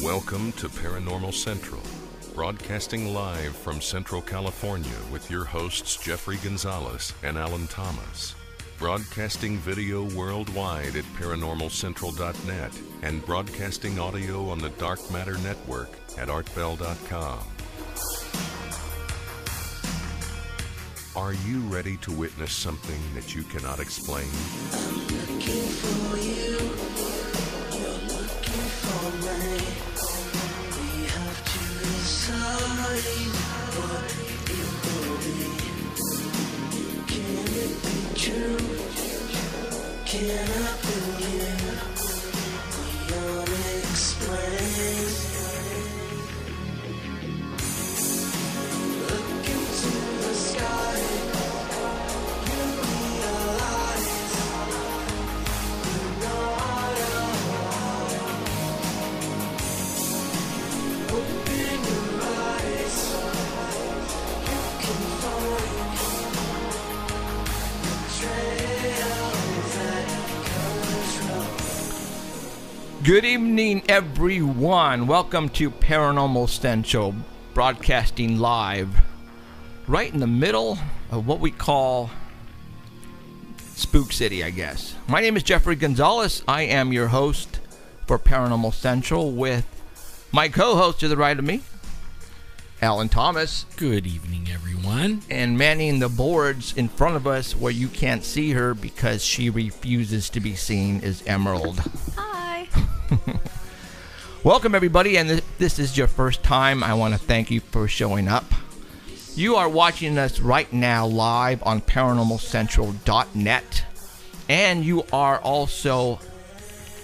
Welcome to Paranormal Central, broadcasting live from Central California with your hosts Jeffrey Gonzalez and Alan Thomas. Broadcasting video worldwide at paranormalcentral.net and broadcasting audio on the Dark Matter Network at artbell.com. Are you ready to witness something that you cannot explain? I'm looking for you. You're looking for me. We have to decide what it will be. Can it be true? Can I believe the unexplained? Look into the sky. You realize you're not alone. Open your eyes. You can find trails that control. Good evening, everyone. Welcome to Paranormal Central, broadcasting live right in the middle of what we call Spook City, I guess. My name is Jeffrey Gonzalez. I am your host for Paranormal Central with my co-host to the right of me, Alan Thomas, Good evening, everyone. and manning the boards in front of us where you can't see her because she refuses to be seen is Emerald. Hi. Welcome, everybody, and this is your first time. I want to thank you for showing up. You are watching us right now live on paranormalcentral.net, and you are also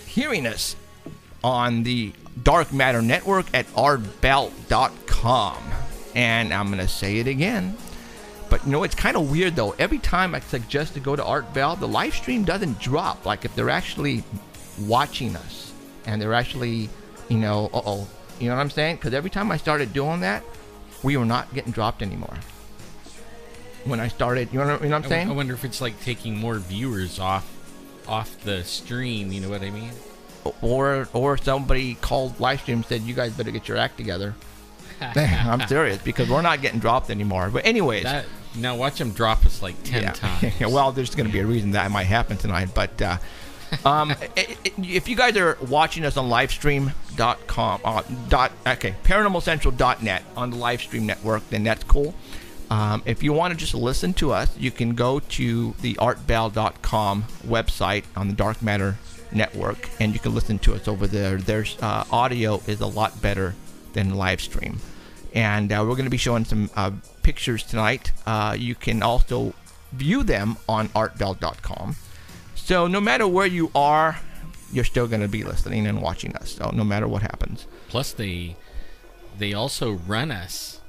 hearing us on the Dark Matter Network at artbell.com. And I'm going to say it again, but you know, it's kind of weird though. Every time I suggest to go to Art Bell, the live stream doesn't drop. Like if they're actually watching us and they're actually, you know, you know what I'm saying? Because every time I started doing that, we were not getting dropped anymore. When I started, you know what I'm saying? I wonder if it's like taking more viewers off the stream. You know what I mean? Or somebody called live stream and said, you guys better get your act together. I'm serious, because we're not getting dropped anymore. But anyways. Now watch them drop us like 10 times. Well, there's going to be a reason that might happen tonight. But if you guys are watching us on livestream.com, paranormalcentral.net on the livestream network, then that's cool. If you want to just listen to us, you can go to the artbell.com website on the Dark Matter Network, and you can listen to us over there. There's audio is a lot better than live stream, and we're going to be showing some pictures tonight. You can also view them on artbell.com. So no matter where you are, you're still going to be listening and watching us. So no matter what happens. Plus they also run us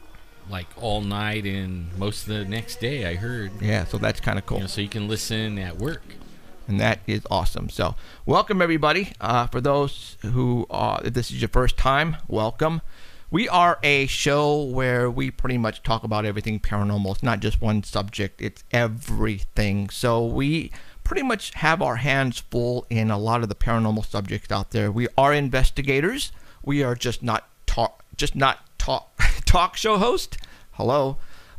like all night and most of the next day, I heard. Yeah, so that's kind of cool. You know, so you can listen at work. And that is awesome. So welcome, everybody. For those who, if this is your first time, welcome. We are a show where we pretty much talk about everything paranormal. It's not just one subject. It's everything. So we pretty much have our hands full in a lot of the paranormal subjects out there. We are investigators. We are just not talk show host. Hello.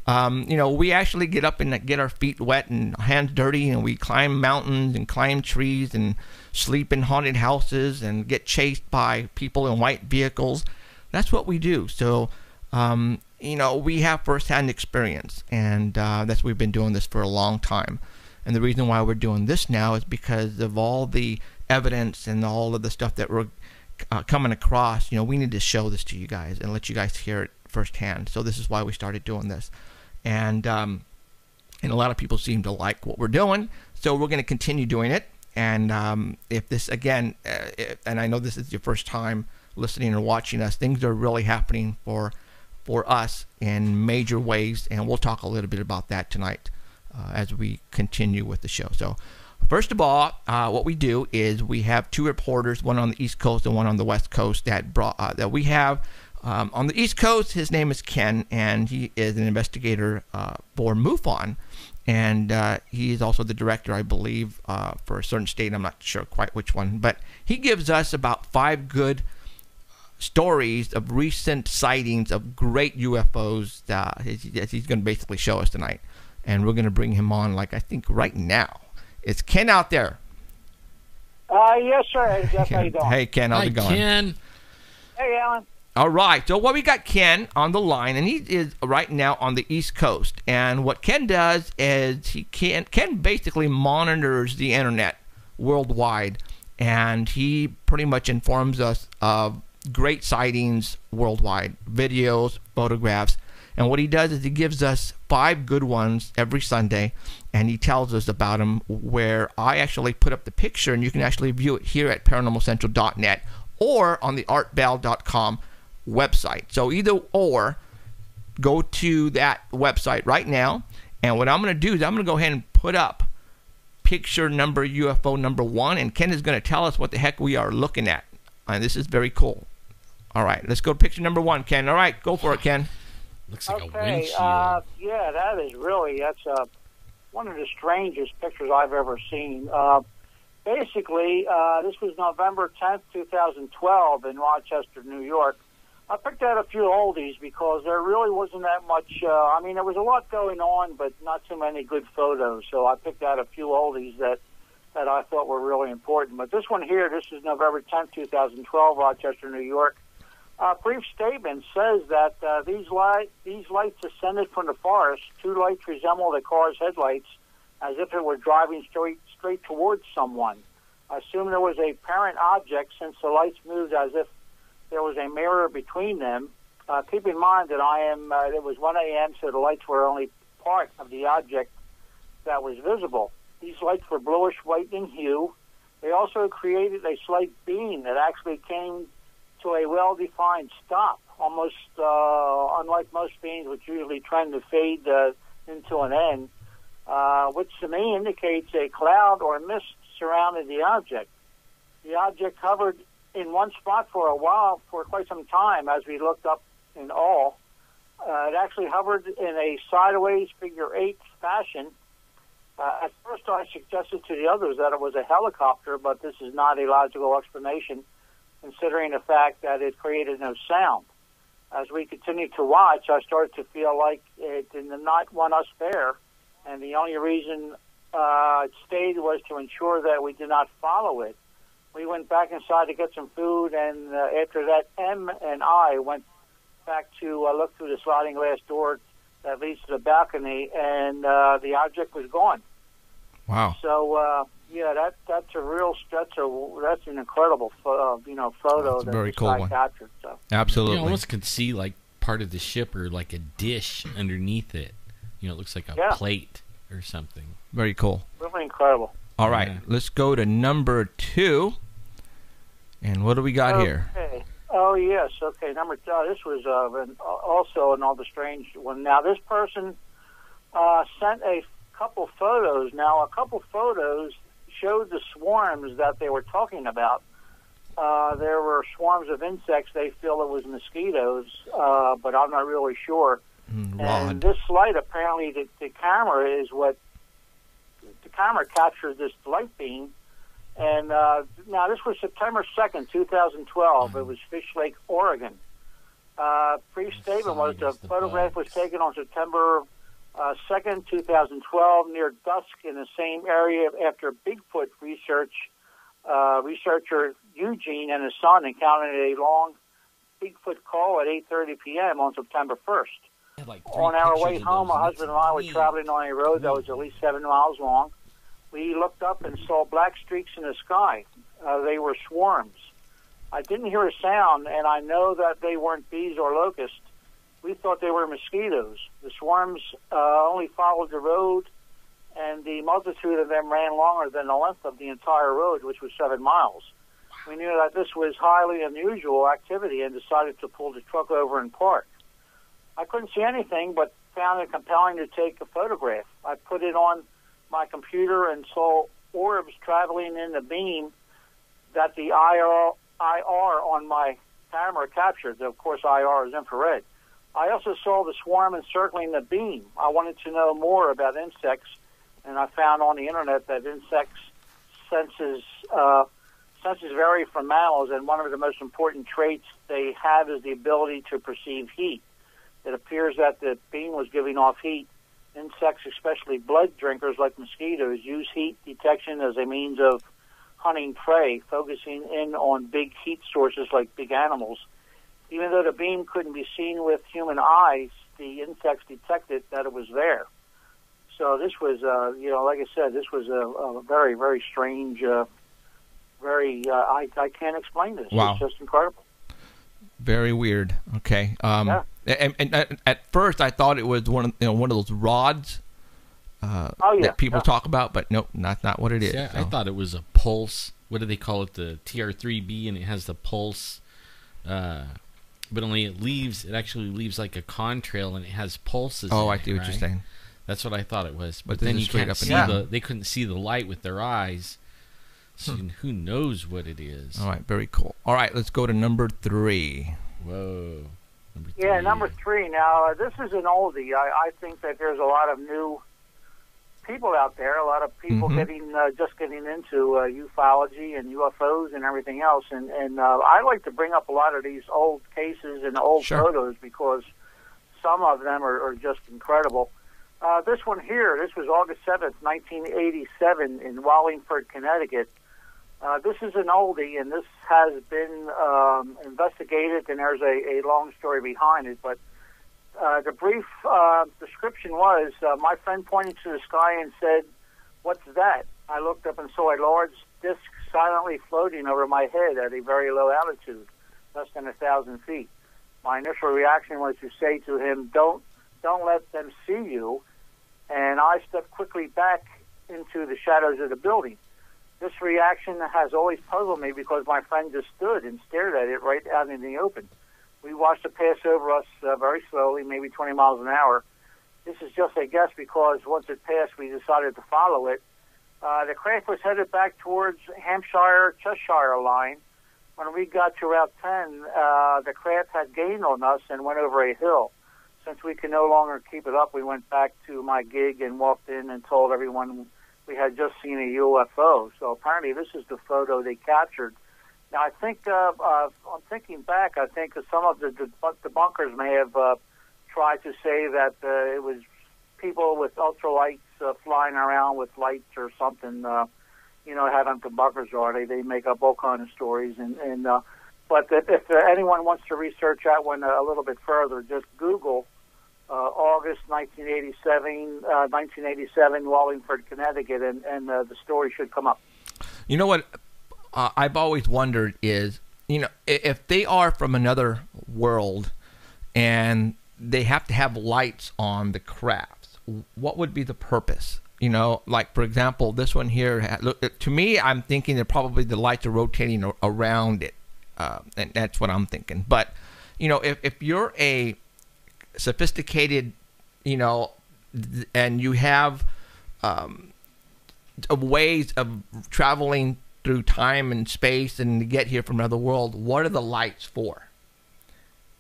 You know, we actually get up and get our feet wet and hands dirty, and we climb mountains and climb trees and sleep in haunted houses and get chased by people in white vehicles. That's what we do. So, you know, we have firsthand experience, and that's we've been doing this for a long time. And the reason why we're doing this now is because of all the evidence and all of the stuff that we're coming across. You know, we need to show this to you guys and let you guys hear it firsthand. So this is why we started doing this. And a lot of people seem to like what we're doing, so we're going to continue doing it. And if this, again, and I know this is your first time listening or watching us, things are really happening for us in major ways, and we'll talk a little bit about that tonight as we continue with the show. So first of all, what we do is we have two reporters, one on the East Coast and one on the West Coast, that we have. On the East Coast, his name is Ken, and he is an investigator for MUFON, and he is also the director, I believe, for a certain state. I'm not sure quite which one, but he gives us about 5 good stories of recent sightings of great UFOs that he's going to basically show us tonight. And we're going to bring him on, like, I think right now. It's Ken out there. Yes, sir. Hey, Jeff, how you doing? Hey, Ken, how's it going? Ken. Hey, Alan. All right. So, we got Ken on the line, and he is right now on the East Coast. And what Ken does is Ken basically monitors the internet worldwide, and he pretty much informs us of great sightings worldwide, videos, photographs. And what he does is he gives us 5 good ones every Sunday, and he tells us about them, where I actually put up the picture, and you can actually view it here at paranormalcentral.net or on the artbell.com website. So either or, go to that website right now, and what I'm going to do is I'm going to go ahead and put up picture number UFO number 1, and Ken is going to tell us what the heck we are looking at. And this is very cool. All right, let's go to picture number 1, Ken. All right, go for it, Ken. Looks like a Okay, windshield. yeah, that's one of the strangest pictures I've ever seen. Basically, this was November 10th, 2012 in Rochester, New York. I picked out a few oldies because there really wasn't that much, I mean, there was a lot going on, but not too many good photos. So I picked out a few oldies that I thought were really important. But this one here, this is November 10th, 2012, Rochester, New York. Brief statement says that these lights ascended from the forest. 2 lights resembled a car's headlights, as if it were driving straight towards someone. I assume there was a parent object, since the lights moved as if there was a mirror between them. Keep in mind that it was 1 a.m., so the lights were only part of the object that was visible. These lights were bluish-white in hue. They also created a slight beam that actually came to a well-defined stop, almost unlike most beams, which usually trend to fade into an end, which to me indicates a cloud or mist surrounded the object. The object hovered in one spot for a while, for quite some time, as we looked up in awe. It actually hovered in a sideways figure 8 fashion. At first I suggested to the others that it was a helicopter, but this is not a logical explanation, considering the fact that it created no sound. As we continued to watch, I started to feel like it did not want us there, and the only reason it stayed was to ensure that we did not follow it. We went back inside to get some food, and after that, M and I went back to look through the sliding glass door that leads to the balcony, and the object was gone. Wow. So, yeah, that's an incredible photo That's a that very this cool guy one. captured. So. Absolutely. You almost could see like part of the ship or like a dish underneath it. It looks like a plate or something. Very cool. Really incredible. All right, let's go to number 2. And what do we got here? Okay. Oh, yes. Okay, number 2. This was also another strange one. Now, this person sent a couple photos. Now, a couple photos showed the swarms that they were talking about. There were swarms of insects. They feel it was mosquitoes, but I'm not really sure. And this light, apparently, the camera is what the camera captured this light beam. And now this was September 2nd, 2012. It was Fish Lake, Oregon. Brief statement was the photograph was taken on September 2nd, 2012, near dusk in the same area after Bigfoot researcher Eugene and his son encountered a long Bigfoot call at 8:30 p.m. on September 1st. On our way home, my husband and I were traveling on a road that was at least 7 miles long. We looked up and saw black streaks in the sky. They were swarms. I didn't hear a sound, and I know that they weren't bees or locusts. We thought they were mosquitoes. The swarms only followed the road, and the multitude of them ran longer than the length of the entire road, which was 7 miles. We knew that this was highly unusual activity and decided to pull the truck over and park. I couldn't see anything, but found it compelling to take a photograph. I put it on my computer and saw orbs traveling in the beam that the IR on my camera captured. Of course, IR is infrared. I also saw the swarm encircling the beam. I wanted to know more about insects, and I found on the internet that insects sense senses vary from mammals, and one of the most important traits they have is the ability to perceive heat. It appears that the beam was giving off heat. Insects, especially blood drinkers like mosquitoes, use heat detection as a means of hunting prey, focusing in on big heat sources like big animals. Even though the beam couldn't be seen with human eyes, the insects detected that it was there. So this was, like I said, this was a very, very strange, I can't explain this. Wow. It's just incredible. Very weird. Okay. Yeah. And at first I thought it was one of those rods that people talk about, but nope, not what it is. Yeah, So. I thought it was a pulse. What do they call it? The TR3B, and it has the pulse. But only it actually leaves like a contrail, and it has pulses. Oh, in I see it, what you're right? saying. That's what I thought it was. But this then is you straight can't up see and they couldn't see the light with their eyes. So who knows what it is? All right, very cool. All right, let's go to number 3. Whoa. Number Yeah, 3. number 3. Now, this is an oldie. I think that there's a lot of new people out there, a lot of people just getting into ufology and UFOs and everything else. And I like to bring up a lot of these old cases and old photos because some of them are just incredible. This one here, this was August 7th, 1987 in Wallingford, Connecticut. This is an oldie, and this has been investigated, and there's a long story behind it. But the brief description was, my friend pointed to the sky and said, "What's that?" I looked up and saw a large disc silently floating over my head at a very low altitude, less than 1,000 feet. My initial reaction was to say to him, don't let them see you. And I stepped quickly back into the shadows of the building. This reaction has always puzzled me because my friend just stood and stared at it right out in the open. We watched it pass over us very slowly, maybe 20 miles an hour. This is just a guess because once it passed, we decided to follow it. The craft was headed back towards Hampshire-Cheshire line. When we got to Route 10, the craft had gained on us and went over a hill. Since we could no longer keep it up, we went back to my gig and walked in and told everyone we had just seen a UFO. So apparently this is the photo they captured. Now, I think, I'm thinking back, I think some of the debunkers may have tried to say that it was people with ultralights flying around with lights or something, how them debunkers are. They make up all kinds of stories. But if anyone wants to research that one a little bit further, just Google August 1987, Wallingford, Connecticut, and the story should come up. You know what I've always wondered is, if they are from another world and they have to have lights on the crafts, what would be the purpose? Like, for example, this one here, to me, I'm thinking that probably the lights are rotating around it. And that's what I'm thinking. But, if you're a sophisticated, and you have ways of traveling through time and space and to get here from another world, what are the lights for?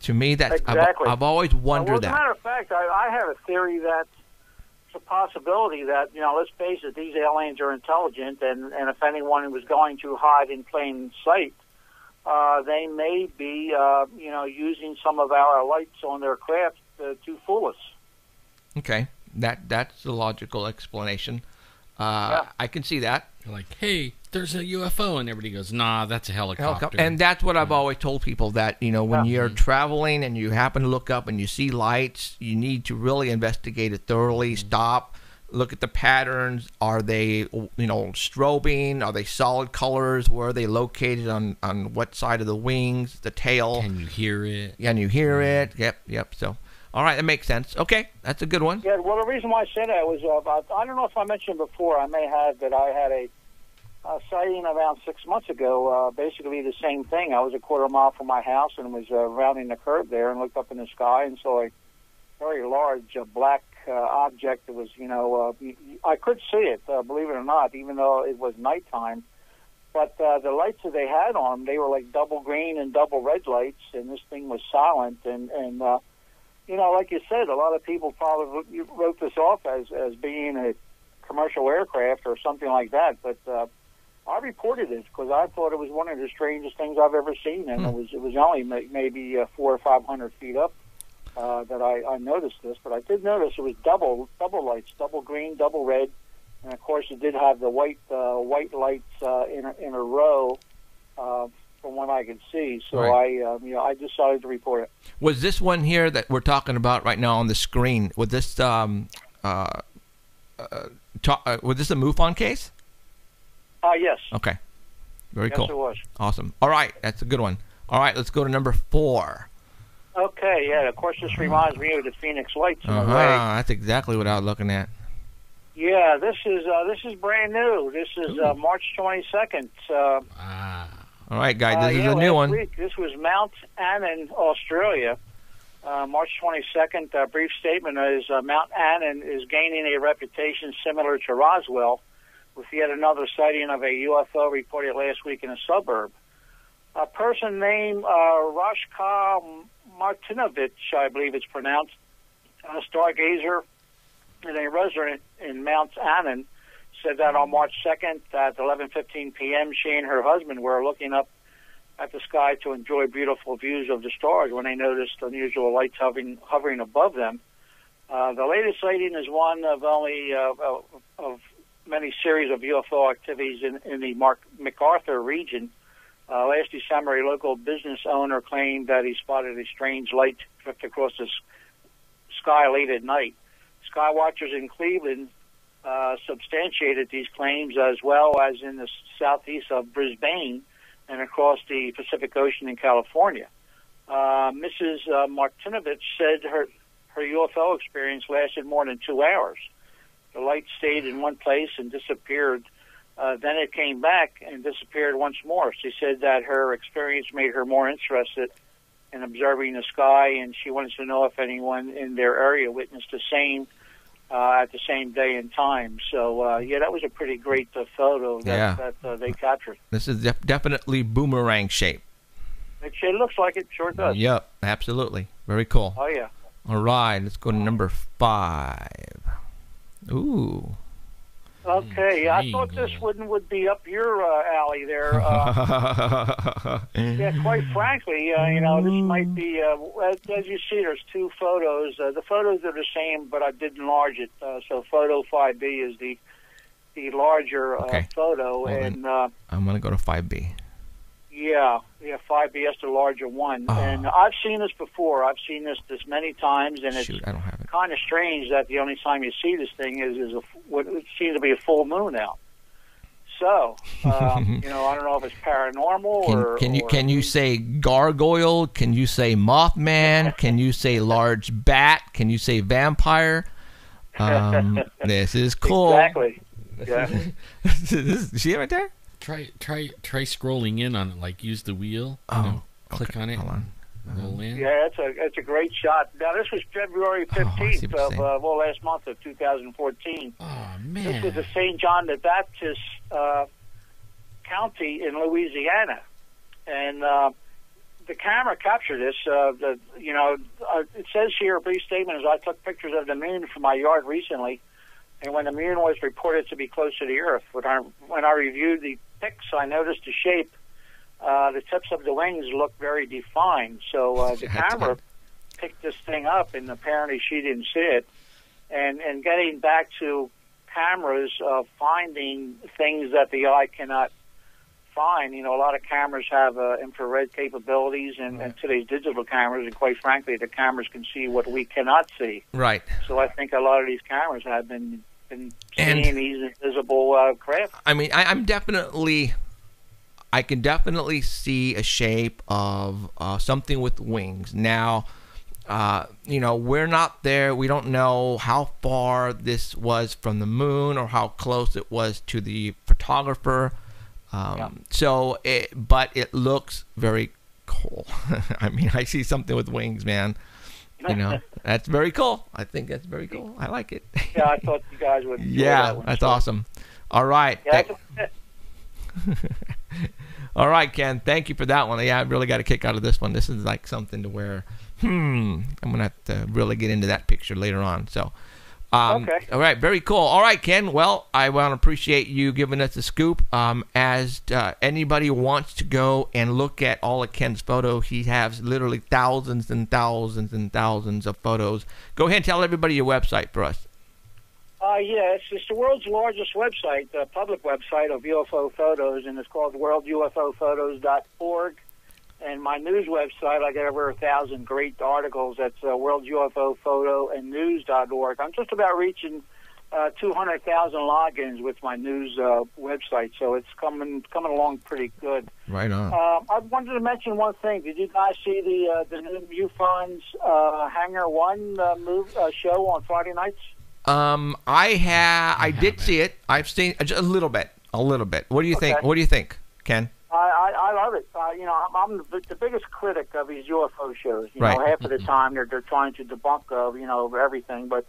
To me, that's exactly. I've always wondered that. As a matter of fact, I have a theory that it's a possibility that, let's face it, these aliens are intelligent, and if anyone was going to hide in plain sight, they may be, using some of our lights on their craft to fool us. Okay, that's the logical explanation. I can see that. You're like, hey, there's a UFO, and everybody goes, nah, that's a helicopter. And that's what I've always told people, that, when you're traveling and you happen to look up and you see lights, you need to really investigate it thoroughly, stop, look at the patterns. Are they, strobing? Are they solid colors? Where are they located on what side of the wings, the tail? Can you hear it? Can you hear it? Yep. So, all right, that makes sense. Okay, that's a good one. Yeah, well, the reason why I said that was, I don't know if I mentioned before, I may have, that I had a sighting around 6 months ago, basically the same thing. I was a quarter mile from my house and was rounding the curve there and looked up in the sky and saw a very large black object that was, I could see it, believe it or not, even though it was nighttime. But the lights that they had on, they were like double green and double red lights, and this thing was silent. And like you said, a lot of people probably wrote this off as being a commercial aircraft or something like that. But I reported it because I thought it was one of the strangest things I've ever seen, and it was only maybe 400 or 500 feet up that I noticed this. But I did notice it was double lights, double green, double red, and of course it did have the white lights in a row from what I could see. So Right. I decided to report it. Was this one here that we're talking about right now on the screen? Was this was this a MUFON case? Yes. Okay. Very Yes, cool. it was. Awesome. All right, that's a good one. All right, let's go to number 4. Okay, yeah. Of course, this reminds me of the Phoenix Lights in a way. That's exactly what I was looking at. Yeah, this is brand new. This is March 22nd. All right, guys, this is a new last one. Week, this was Mount Annan, Australia. March 22nd. Brief statement is Mount Annan is gaining a reputation similar to Roswell, with yet another sighting of a UFO reported last week in a suburb. A person named Rashka Martinovich, I believe it's pronounced, a stargazer and a resident in Mount Annan, said that on March 2nd at 11:15 p.m., she and her husband were looking up at the sky to enjoy beautiful views of the stars when they noticed unusual lights hovering above them. The latest sighting is one of only of many series of UFO activities in the MacArthur region. Last December, a local business owner claimed that he spotted a strange light drift across the sky late at night. Sky watchers in Cleveland substantiated these claims, as well as in the southeast of Brisbane and across the Pacific Ocean in California. Mrs. Martinovich said her UFO experience lasted more than 2 hours. The light stayed in one place and disappeared. Then it came back and disappeared once more. She said that her experience made her more interested in observing the sky, and she wanted to know if anyone in their area witnessed the same at the same day and time. So, that was a pretty great photo that they captured. This is definitely boomerang shape. It looks like it, sure does. Yep, absolutely. Very cool. Oh, yeah. All right, let's go to number 5. Ooh. Okay, I thought this one would be up your alley there. Yeah, quite frankly, this might be, as you see, there's 2 photos. The photos are the same, but I did enlarge it. So photo 5B is the larger photo. Well, and I'm going to go to 5B. Yeah, 5B is the larger one. And I've seen this before. I've seen this many times, and it's I don't have it. kind of strange that the only time you see this thing is what seems to be a full moon out. So, I don't know if it's paranormal Can you say gargoyle? Can you say Mothman? Can you say large bat? Can you say vampire? This is cool. Exactly. Yeah. See it right there? Try scrolling in on it. Like use the wheel. Click on it. Hold on. Roll in. Yeah, it's a great shot. Now this was February 15th of last month of 2014. Oh man! This was the St. John the Baptist County in Louisiana, and the camera captured this. It says here, a brief statement, as I took pictures of the moon from my yard recently, and when the moon was reported to be close to the Earth, when I reviewed the pics, I noticed the shape. The tips of the wings look very defined. So the camera picked this thing up, and apparently she didn't see it. And getting back to cameras, finding things that the eye cannot find. A lot of cameras have infrared capabilities, and today's digital cameras, and quite frankly, the cameras can see what we cannot see. Right. So I think a lot of these cameras have been seeing these invisible craft. I mean, I can definitely see a shape of something with wings. Now, we're not there. We don't know how far this was from the moon or how close it was to the photographer. But it looks very cool. I mean, I see something with wings, man. That's very cool. I think that's very cool. I like it. Yeah, I thought you guys would. Yeah, that's awesome. All right. Yeah, All right, Ken. Thank you for that one. Yeah, I really got a kick out of this one. This is like something to where, I'm going to have to really get into that picture later on. So, Okay. All right, very cool. All right, Ken. Well, I want to appreciate you giving us the scoop. As anybody wants to go and look at all of Ken's photos, he has literally thousands and thousands and thousands of photos. Go ahead and tell everybody your website for us. Yeah, it's the world's largest website, public website of UFO photos, and it's called worldufophotos.org. And my news website, I got over 1,000 great articles. That's World UFO Photo and News.org. I'm just about reaching 200,000 logins with my news website, so it's coming along pretty good. Right on. I wanted to mention one thing. Did you guys see the new MUFON's Hangar One show on Friday nights? I did see it. I've seen a little bit. What do you think? What do you think, Ken? I love it. I'm the biggest critic of these UFO shows. You know, half of the time they're trying to debunk everything. But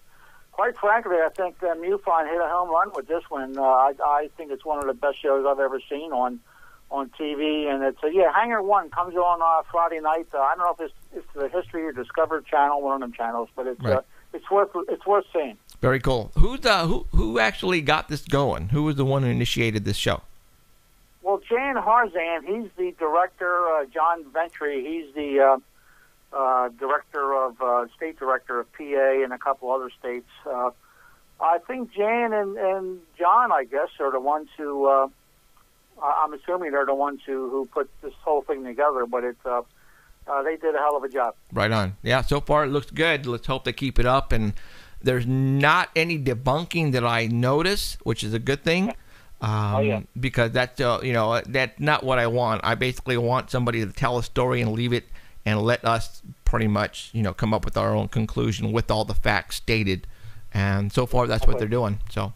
quite frankly, I think MUFON hit a home run with this one. I think it's one of the best shows I've ever seen on TV. And it's Hangar One comes on Friday night. I don't know if it's the History or Discovery Channel, one of them channels, but it's worth seeing. Very cool. Who actually got this going? Who was the one who initiated this show? Well, Jan Harzan, he's the director. John Ventry, he's the state director of PA and a couple other states. I think Jan and John, I guess, are the ones who. I'm assuming they're the ones who put this whole thing together. But they did a hell of a job. Right on. Yeah. So far, it looks good. Let's hope they keep it up. And there's not any debunking that I notice, which is a good thing. Because that's that's not what I want. I basically want somebody to tell a story and leave it and let us pretty much come up with our own conclusion with all the facts stated. And so far that's what they're doing. So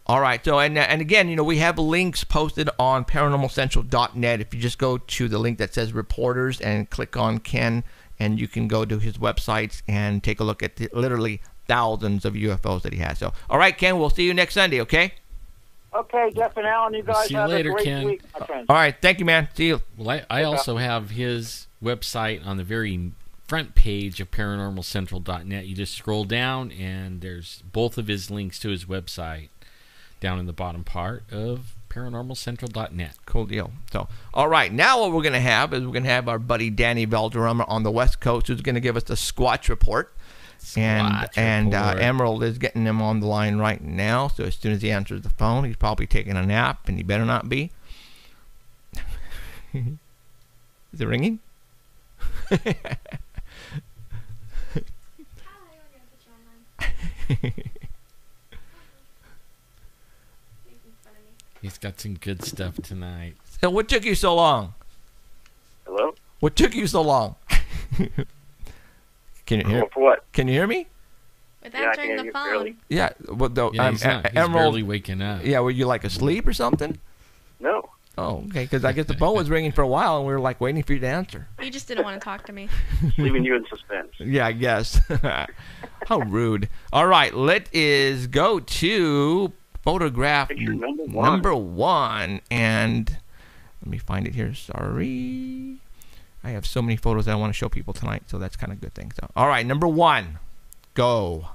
all right. So and again, we have links posted on paranormalcentral.net. If you just go to the link that says reporters and click on Ken, and you can go to his websites and take a look at literally thousands of UFOs that he has. So all right, Ken, we'll see you next Sunday, okay? Okay, Jeff and Alan, you guys have a great week, my friends. All right, thank you, man. See you. Well, I also have his website on the very front page of paranormalcentral.net. You just scroll down, and there's both of his links to his website down in the bottom part of paranormalcentral.net. Cool deal. So, all right, now what we're going to have is we're going to have our buddy Danny Valderrama on the West Coast, who's going to give us the Squatch Report. And Emerald is getting him on the line right now. So as soon as he answers the phone, he's probably taking a nap, and he better not be. Is it ringing? He's got some good stuff tonight. So what took you so long? Hello? What took you so long? Can you hear? For what? Can you hear me? With answering the phone. Barely. Yeah. Well, he's Emerald, barely waking up. Yeah. Were you like asleep or something? No. Oh, okay. Because I guess the phone was ringing for a while, and we were like waiting for you to answer. You just didn't want to talk to me. Leaving you in suspense. Yeah, I guess. How rude. All right. Let us go to photograph Picture number one. And let me find it here. Sorry. I have so many photos that I want to show people tonight, so that's kind of a good thing. So, all right, number one, go.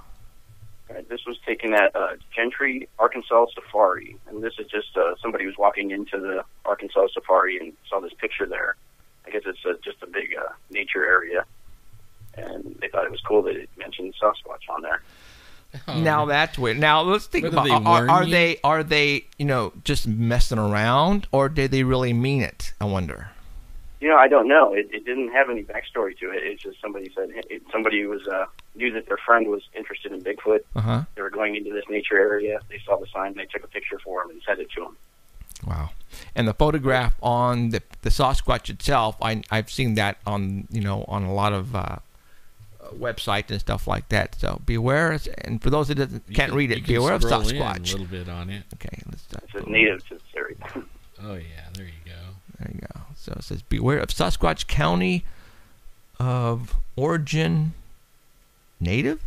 All right, this was taken at Gentry, Arkansas Safari, and this is just somebody who's walking into the Arkansas Safari and saw this picture there. I guess it's just a big nature area, and they thought it was cool that it mentioned Sasquatch on there. Oh. Now that's weird. Now let's think about are they just messing around, or did they really mean it? I wonder. I don't know. It didn't have any backstory to it. It's just somebody said somebody was knew that their friend was interested in Bigfoot. Uh-huh. They were going into this nature area. They saw the sign. They took a picture for him and sent it to him. Wow. And the photograph on the Sasquatch itself, I've seen that on on a lot of websites and stuff like that. So beware. And for those that can't read it, beware of Sasquatch. A little bit on it. Okay. It says native to this area. Oh yeah, there you go. There you go. So it says, beware of Sasquatch County of origin native?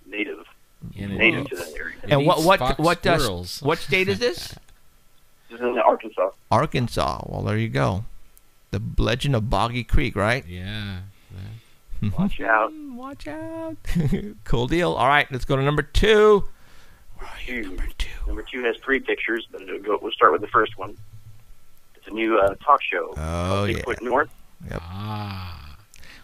Native. Yeah, native to that area. And what state is this? This is in Arkansas. Arkansas. Well, there you go. The legend of Boggy Creek, right? Yeah. Watch out. Watch out. Cool deal. All right, let's go to number 2. Where are you, number 2? Number 2 has 3 pictures, but we'll start with the first one. It's a new talk show. Oh, yeah. Bigfoot North. Yep. Ah.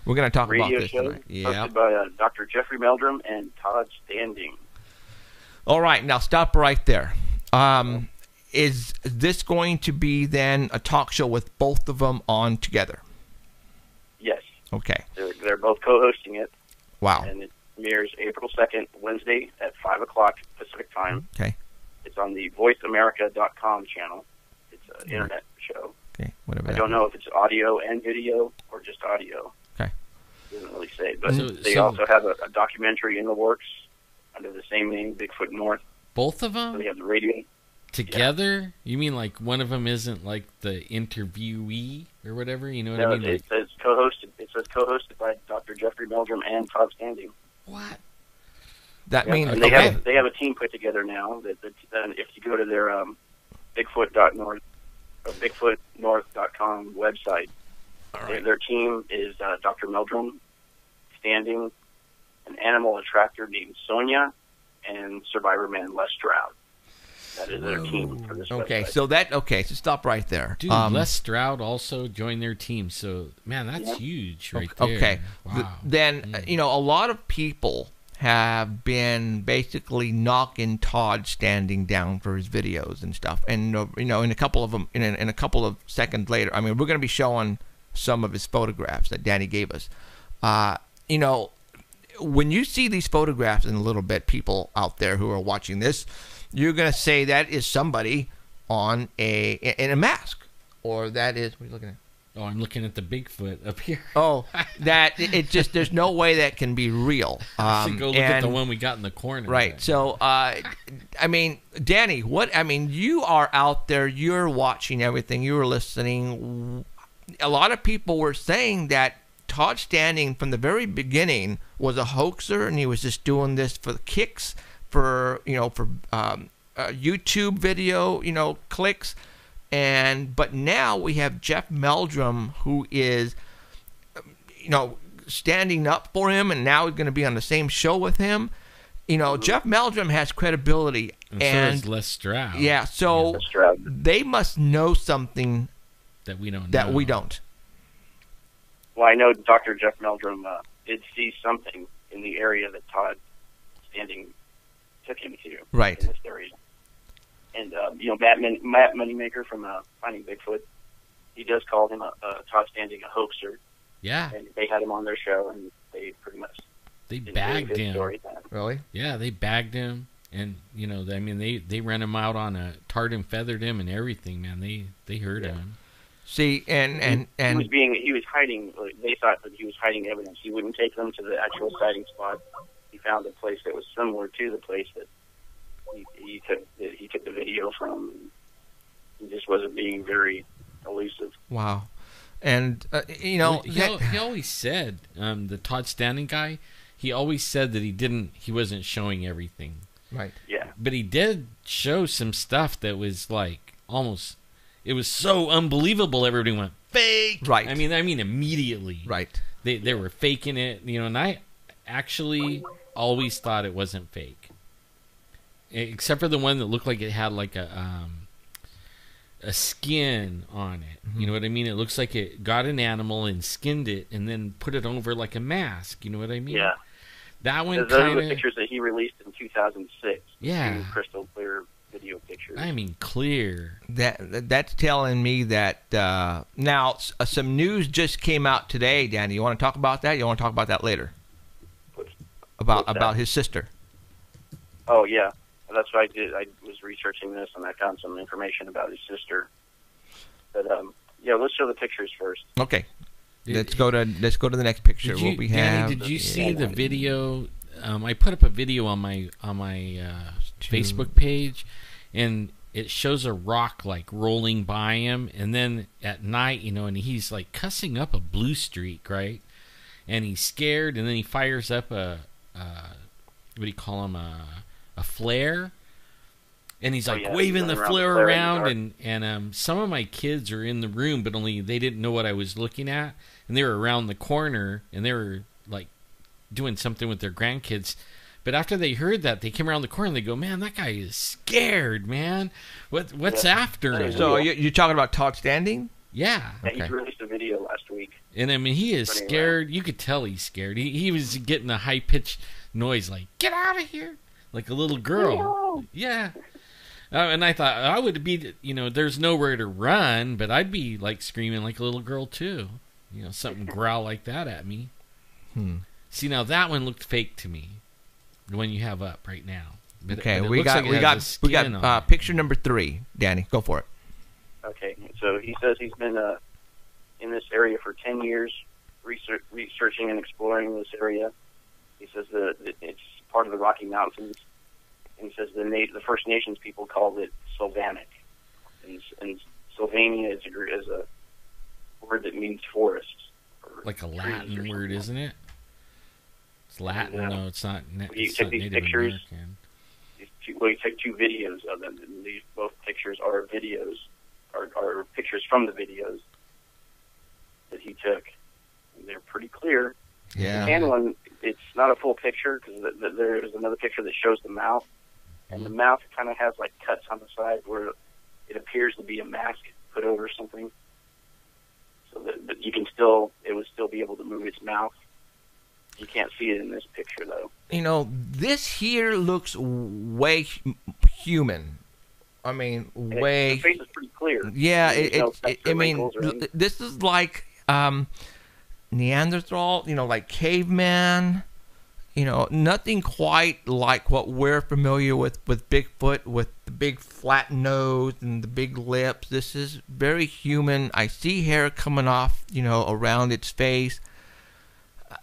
We're going to talk about Radio this show tonight. Yeah. hosted by Dr. Jeffrey Meldrum and Todd Standing. All right, now stop right there. Is this going to be then a talk show with both of them on together? Yes. Okay. They're both co-hosting it. Wow. And it premieres April 2nd, Wednesday at 5 o'clock Pacific time. Okay. It's on the voiceamerica.com channel. It's an internet show. Okay. Whatever. I don't know if it's audio and video or just audio. Okay. Doesn't really say. But So- they so- also have a documentary in the works under the same name, Bigfoot North. Both of So them they have the radio. together? You mean like one of them isn't like the interviewee or whatever? You know what No, I mean? it says co-hosted. It says co-hosted by Dr. Jeffrey Meldrum and Todd Standing. What? That Yeah, means and they okay. have a team put together now. That if you go to their Bigfoot.north or BigfootNorth.com website, their team is Dr. Meldrum, Standing, an animal attractor named Sonia, and Survivor Man Les Stroud. That is their team for this Okay, website. so stop right there. Dude, Les Stroud also joined their team. So, man, that's huge right there. Okay. Wow. Then, a lot of people have been basically knocking Todd Standing down for his videos and stuff. And, in a couple of them, in a couple of seconds later, I mean, we're going to be showing some of his photographs that Danny gave us. When you see these photographs in a little bit, people out there who are watching this, you're going to say that is somebody in a mask. Or that is, what are you looking at? Oh, I'm looking at the Bigfoot up here. Oh, that it just there's no way that can be real. I should go look at the one we got in the corner. Right. there. So, Danny, you are out there. You're watching everything. You're listening. A lot of people were saying that Todd Standing from the very beginning was a hoaxer, and he was just doing this for the kicks, for YouTube video, clicks. But now we have Jeff Meldrum, who is, standing up for him, and now he's going to be on the same show with him. Jeff Meldrum has credibility, and so does Les Stroud. Yeah, so they must know something that we don't. That we don't. Well, I know Dr. Jeff Meldrum did see something in the area that Todd Standing took him to. Right. In this area. And, Matt Moneymaker from Finding Bigfoot, he does call him Todd Standing a hoaxer. Yeah. And they had him on their show, and they pretty much... They bagged him. Really? Yeah, they bagged him. And, they ran him out on a tarred and feathered him and everything, man. They hurt him. See, and he was hiding. They thought that he was hiding evidence. He wouldn't take them to the actual sighting spot. He found a place that was similar to the place that he took the video from. He just wasn't being very elusive. Wow. And he always said, the Todd Standing guy, he always said that he wasn't showing everything. Right. Yeah. But he did show some stuff that was like almost. It was so unbelievable. Everybody went fake. Right. I mean, immediately. Right. They were faking it, and I actually always thought it wasn't fake, except for the one that looked like it had like a skin on it. Mm-hmm. You know what I mean? It looks like it got an animal and skinned it and then put it over like a mask. You know what I mean? Yeah. That one Those are kind the of pictures that he released in 2006. Yeah. 2 crystal clear video pictures. I mean, clear. That's telling me that now some news just came out today, Danny. You want to talk about that? You want to talk about that later? About his sister. Oh yeah, that's what I did. I was researching this and I found some information about his sister. But let's show the pictures first. Okay. Let's go to the next picture. Danny, have. did you see the video? I put up a video on my Facebook page, and it shows a rock like rolling by him, and then at night, and he's like cussing up a blue streak, right? And he's scared, and then he fires up a what do you call him, a flare, and he's like waving the flare around, and some of my kids are in the room, but only they didn't know what I was looking at, and they were around the corner, and they were like doing something with their grandkids. But after they heard that, they came around the corner and they go, "Man, that guy is scared, man. What's after him?" So you're talking about Todd Standing? Yeah. He released a video last week. And I mean, he is scared. You could tell he's scared. He was getting a high pitched noise, like "Get out of here!" like a little girl. No. Yeah. And I thought I would be, there's nowhere to run, but I'd be like screaming like a little girl too. Something growl like that at me. See, now that one looked fake to me. The one you have up right now. But, okay, but we got picture number 3. Danny, go for it. Okay, so he says he's been in this area for 10 years, researching and exploring this area. He says that it's part of the Rocky Mountains. And he says the First Nations people called it Sylvanic. And Sylvania is a word that means forest. Like a Latin word, isn't it? It's Latin, no, it's not. You It's take not these Native pictures. American. You take 2 videos of them, and both pictures are videos, are pictures from the videos that he took. And they're pretty clear. Yeah. The one, it's not a full picture because there is another picture that shows the mouth, and the mouth kind of has like cuts on the side where it appears to be a mask put over something, so that it would still be able to move its mouth. You can't see it in this picture though. This here looks way human. I mean, way. The face is pretty clear. Yeah, I mean, this is like Neanderthal, like caveman, nothing quite like what we're familiar with Bigfoot, with the big flat nose and the big lips. This is very human. I see hair coming off, around its face.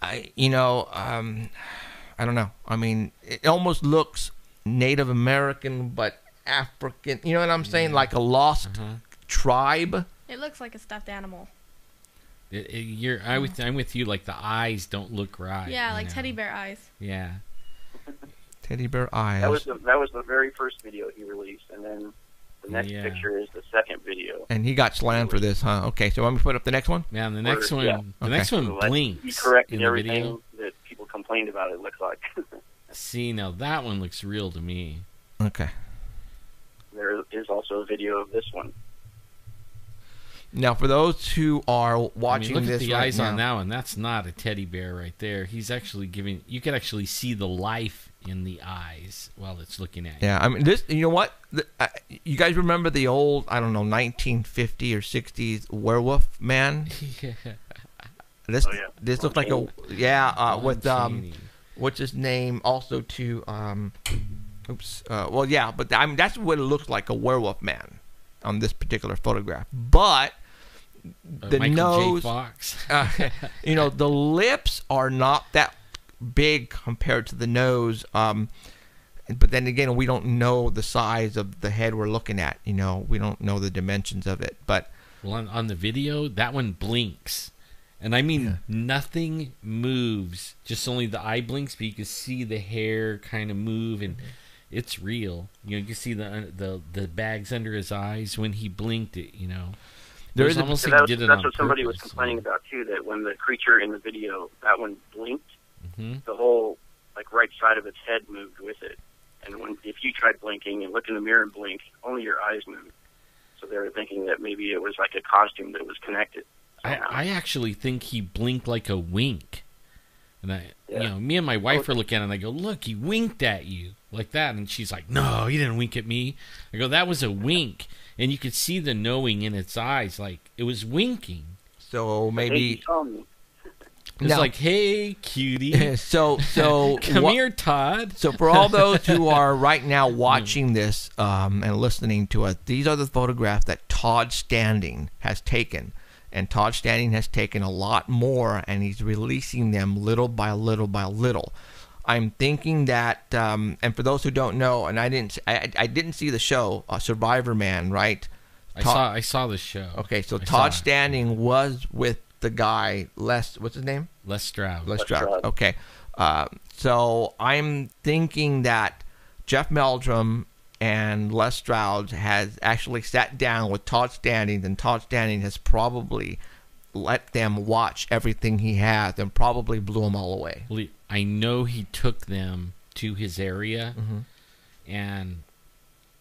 I don't know. I mean, it almost looks Native American, but African. You know what I'm saying? Like a lost tribe. It looks like a stuffed animal. I'm with you. Like the eyes don't look right. Yeah, like teddy bear eyes. Yeah. Teddy bear eyes. That was the very first video he released, and then the next picture is the second video. And he got slammed for this, huh? Okay, so I'm gonna put up the next one. Man, the next one blinks. He corrected in the everything video. that people complained about. It looks like. See, now that one looks real to me. Okay. There is also a video of this one. Now, for those who are watching look this at the right eyes now, on that one. That's not a teddy bear right there. He's actually giving. You could actually see the life in the eyes while it's looking at you. yeah, I mean this. You know what? You guys remember the old, 1950 or 60s werewolf man? Yeah. This looked like with Chaney. what's his name? Also to but I mean that's what it looks like, a werewolf man on this particular photograph. But the Michael nose, J. Fox. the lips are not that big compared to the nose. But then again, we don't know the size of the head we're looking at. We don't know the dimensions of it. But Well, on the video, that one blinks. And I mean, nothing moves. Just only the eye blinks, but you can see the hair kind of move, and it's real. You can see the bags under his eyes when he blinked it, There's almost like he did it on That's what somebody was purpose. complaining about, too, that when the creature in the video, that one blinked, the whole, right side of its head moved with it. And if you tried blinking and look in the mirror and blink, only your eyes moved. So they were thinking that maybe it was like a costume that was connected. I actually think he blinked like a wink. And me and my wife are looking at it and I go, look, he winked at you like that. And she's like, no, he didn't wink at me. I go, that was a wink. And you could see the knowing in its eyes, like it was winking. so maybe It's like, hey, cutie. so Come here, Todd. So for all those who are right now watching this and listening to it, these are the photographs that Todd Standing has taken. And Todd Standing has taken a lot more, and he's releasing them little by little by little. I'm thinking that, and for those who don't know, and I didn't see the show, Survivor Man, right? I saw the show. Okay, so Todd Standing was with the guy, what's his name? Les Stroud. Les Stroud. Okay. So I'm thinking that Jeff Meldrum and Les Stroud has actually sat down with Todd Standing, and Todd Standing has probably let them watch everything he has and probably blew them all away. Well, I know he took them to his area, and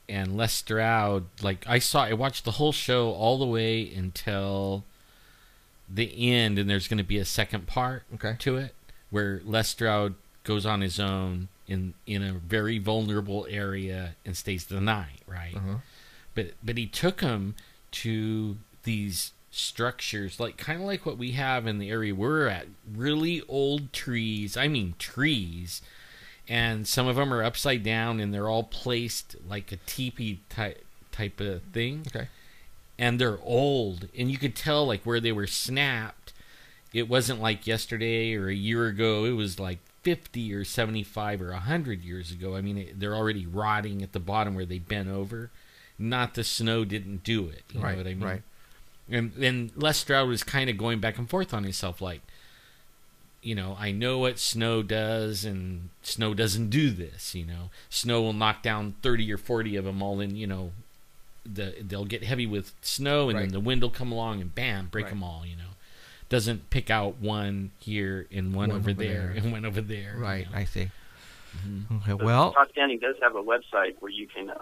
Les Stroud, like I watched the whole show all the way until the end, and there's going to be a second part to it where Les Stroud goes on his own in a very vulnerable area and stays the night, right? But he took them to these structures, like kind of like what we have in the area we're at, really old trees. I mean trees, and some of them are upside down, and they're all placed like a teepee type of thing. And they're old, and you could tell like where they were snapped. It wasn't like yesterday or a year ago. It was like 50 or 75 or 100 years ago. I mean, they're already rotting at the bottom where they bent over. Not the snow didn't do it. You know what I mean? Right. And Les Stroud was kind of going back and forth on himself, like, you know, I know what snow does, and snow doesn't do this, you know. Snow will knock down 30 or 40 of them all in, you know. They'll get heavy with snow, and then the wind will come along and bam, break them all, you know. Doesn't pick out one here and one over there and one over there. Right, you know? I see. Okay, But well, Todd Standing does have a website where you can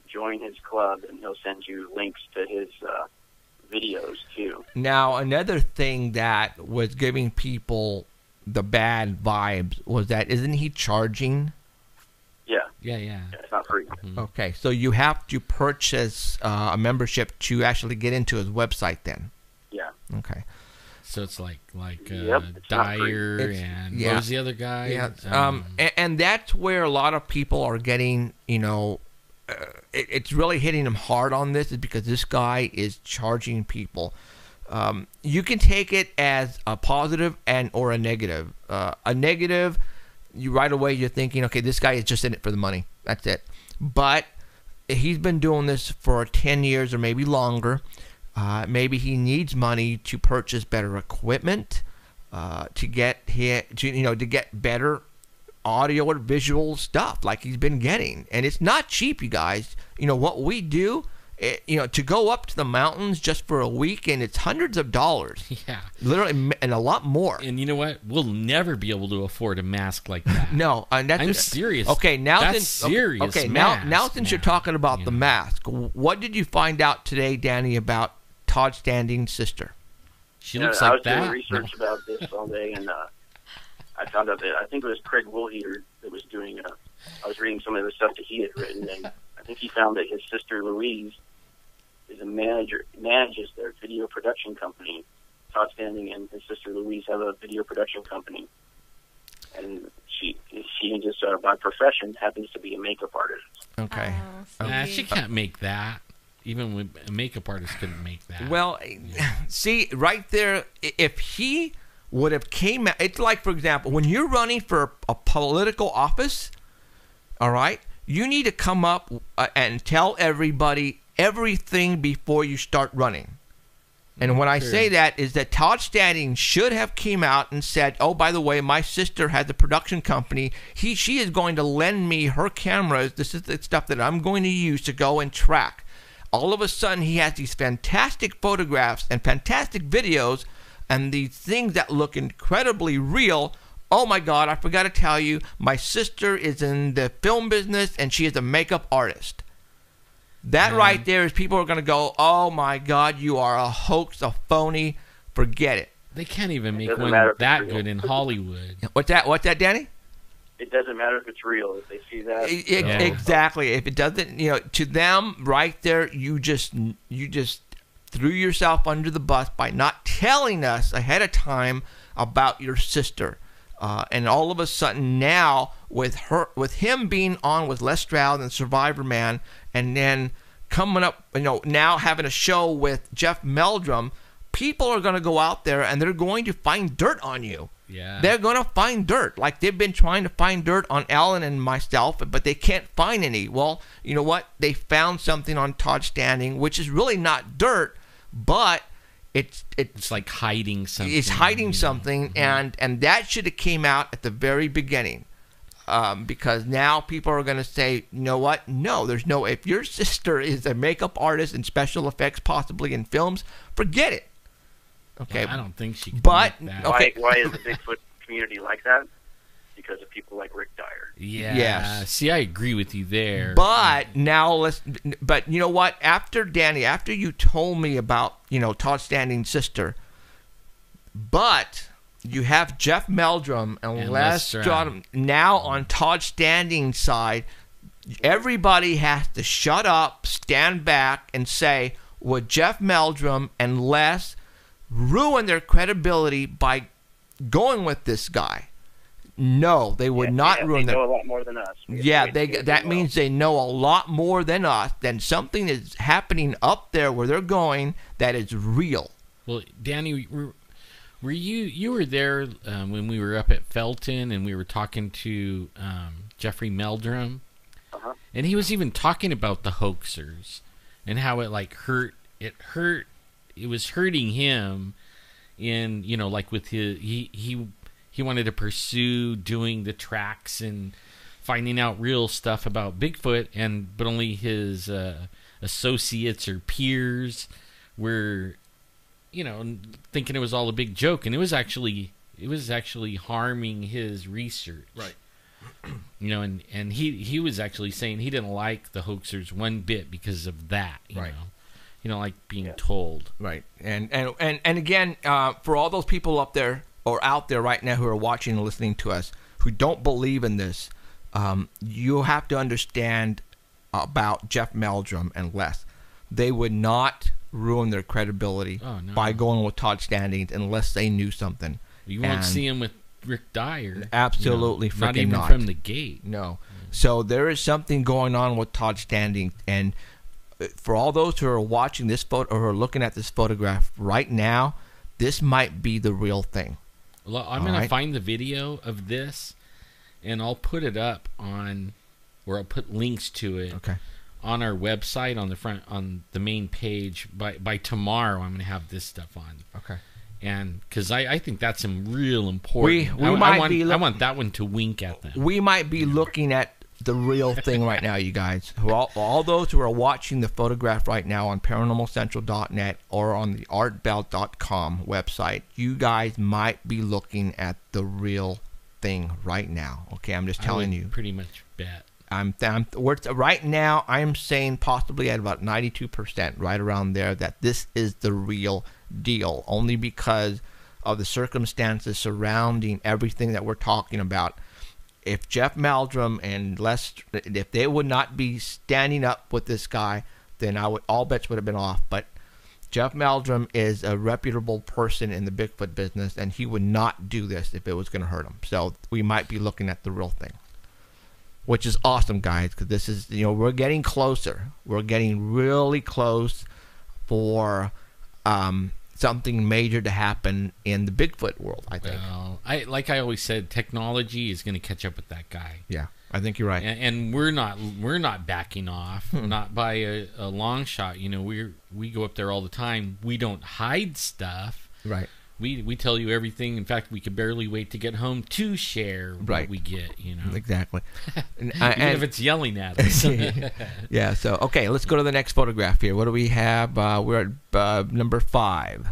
join his club, and he'll send you links to his videos too. now another thing that was giving people the bad vibes was that isn't he charging? Yeah. It's not free. Okay, so you have to purchase a membership to actually get into his website then. Yeah. Okay. So it's like it's not free. Dyer and what was the other guy? Yeah. And that's where a lot of people are getting, you know, it's really hitting them hard on this, is because this guy is charging people. You can take it as a positive and or a negative. A negative, you right away you're thinking, okay, this guy is just in it for the money. That's it. But he's been doing this for 10 years or maybe longer. Maybe he needs money to purchase better equipment, to get better audio or visual stuff like he's been getting. And it's not cheap, you guys. You know what we do, to go up to the mountains just for a week, and it's hundreds of dollars. Yeah. Literally, and a lot more. And you know what? We'll never be able to afford a mask like that. No, and that's I'm serious. Okay, now that's serious. Okay, mask now since you're talking about the mask, what did you find out today, Danny, about Todd Standing's sister? She looks I like was that. doing research about this all day, and I found out that I think it was Craig Woolheater that was doing. I was reading some of the stuff that he had written, and I think he found that his sister Louise is a manages their video production company. Todd Standing and his sister Louise have a video production company, and she just by profession happens to be a makeup artist. Okay. Nah, she can't make that. Even with a makeup artist couldn't make that. Well, see, right there, if he would have came out, it's like, for example, when you're running for a political office, all right, you need to come up and tell everybody everything before you start running. And when I say that is that Todd Standing should have came out and said, oh, by the way, my sister has a production company. She is going to lend me her cameras. This is the stuff that I'm going to use to go and track. All of a sudden, he has these fantastic photographs and fantastic videos and these things that look incredibly real. Oh, my God, I forgot to tell you, my sister is in the film business, and she is a makeup artist. That right there is people are going to go, oh, my God, you are a hoax, a phony. Forget it. They can't even make doesn't one matter if it's that real. good in Hollywood. What's that, Danny? It doesn't matter if it's real. If they see that, Exactly. If it doesn't, to them right there, you just threw yourself under the bus by not telling us ahead of time about your sister. And all of a sudden now, with him being on with Les Stroud and Survivor Man, and then coming up, now having a show with Jeff Meldrum, people are going to go out there and they're going to find dirt on you. Yeah. They're going to find dirt. Like they've been trying to find dirt on Alan and myself, but they can't find any. Well, you know what? They found something on Todd Standing, which is really not dirt, but it's like hiding something. It's hiding something, and that should have came out at the very beginning, because now people are going to say, you know what? No, there's no. If your sister is a makeup artist and special effects, possibly in films, forget it. Okay, I don't think she. Can But- make that. Okay. Why is the Bigfoot community like that? Because of people like Rick Dyer. Yeah. Yes. See, I agree with you there. But now but you know what? After Danny, after you told me about, Todd Standing's sister, but you have Jeff Meldrum and And Les Les Stroud. Stroud now on Todd Standing's side. Everybody has to shut up, stand back, and say, would Jeff Meldrum and Les ruin their credibility by going with this guy? No, they would not ruin They their. know a lot more than us. That means they know a lot more than us. Then something is happening up there where they're going that is real. Well, Danny, were you were there when we were up at Felton and we were talking to Jeffrey Meldrum, and he was even talking about the hoaxers and how it hurt. It was hurting him in with his he wanted to pursue doing the tracks and finding out real stuff about Bigfoot, but only his associates or peers were, thinking it was all a big joke, and it was actually harming his research. Right. And he was actually saying he didn't like the hoaxers one bit because of that. You Right. know, you don't like being told. Right. And again, for all those people up there or out there right now who are watching and listening to us who don't believe in this, you have to understand about Jeff Meldrum and Les. They would not ruin their credibility by going with Todd Standing unless they knew something. You won't see him with Rick Dyer. Absolutely, not freaking even not. from the gate. No. So there is something going on with Todd Standing, and for all those who are watching this photo or who are looking at this photograph right now, this might be the real thing. Well, I'm going to find the video of this, and I'll put it up or I'll put links to it on our website on the main page. By tomorrow, I'm going to have this stuff on. Okay. And because I think that's some real important. I want that one to wink at them. We might be looking at the real thing right now, you guys. All those who are watching the photograph right now on paranormalcentral.net or on the artbelt.com website, you guys might be looking at the real thing right now. Okay, I'm just telling you. Pretty much bet. Right now, I'm saying possibly at about 92%, right around there, that this is the real deal, only because of the circumstances surrounding everything that we're talking about. If Jeff Meldrum and Les, if they would not be standing up with this guy, then all bets would have been off. But Jeff Meldrum is a reputable person in the Bigfoot business, and he would not do this if it was going to hurt him. So we might be looking at the real thing, which is awesome, guys, because this is, we're getting closer. We're getting really close for something major to happen in the Bigfoot world, I think. Well, like I always said, technology is going to catch up with that guy. Yeah, I think you're right. And we're not backing off, not by a long shot. We go up there all the time. We don't hide stuff. Right. We tell you everything. In fact, we could barely wait to get home to share what we get. Exactly. Even if it's yelling at us. Yeah. So okay, let's go to the next photograph here. What do we have? We're at number 5.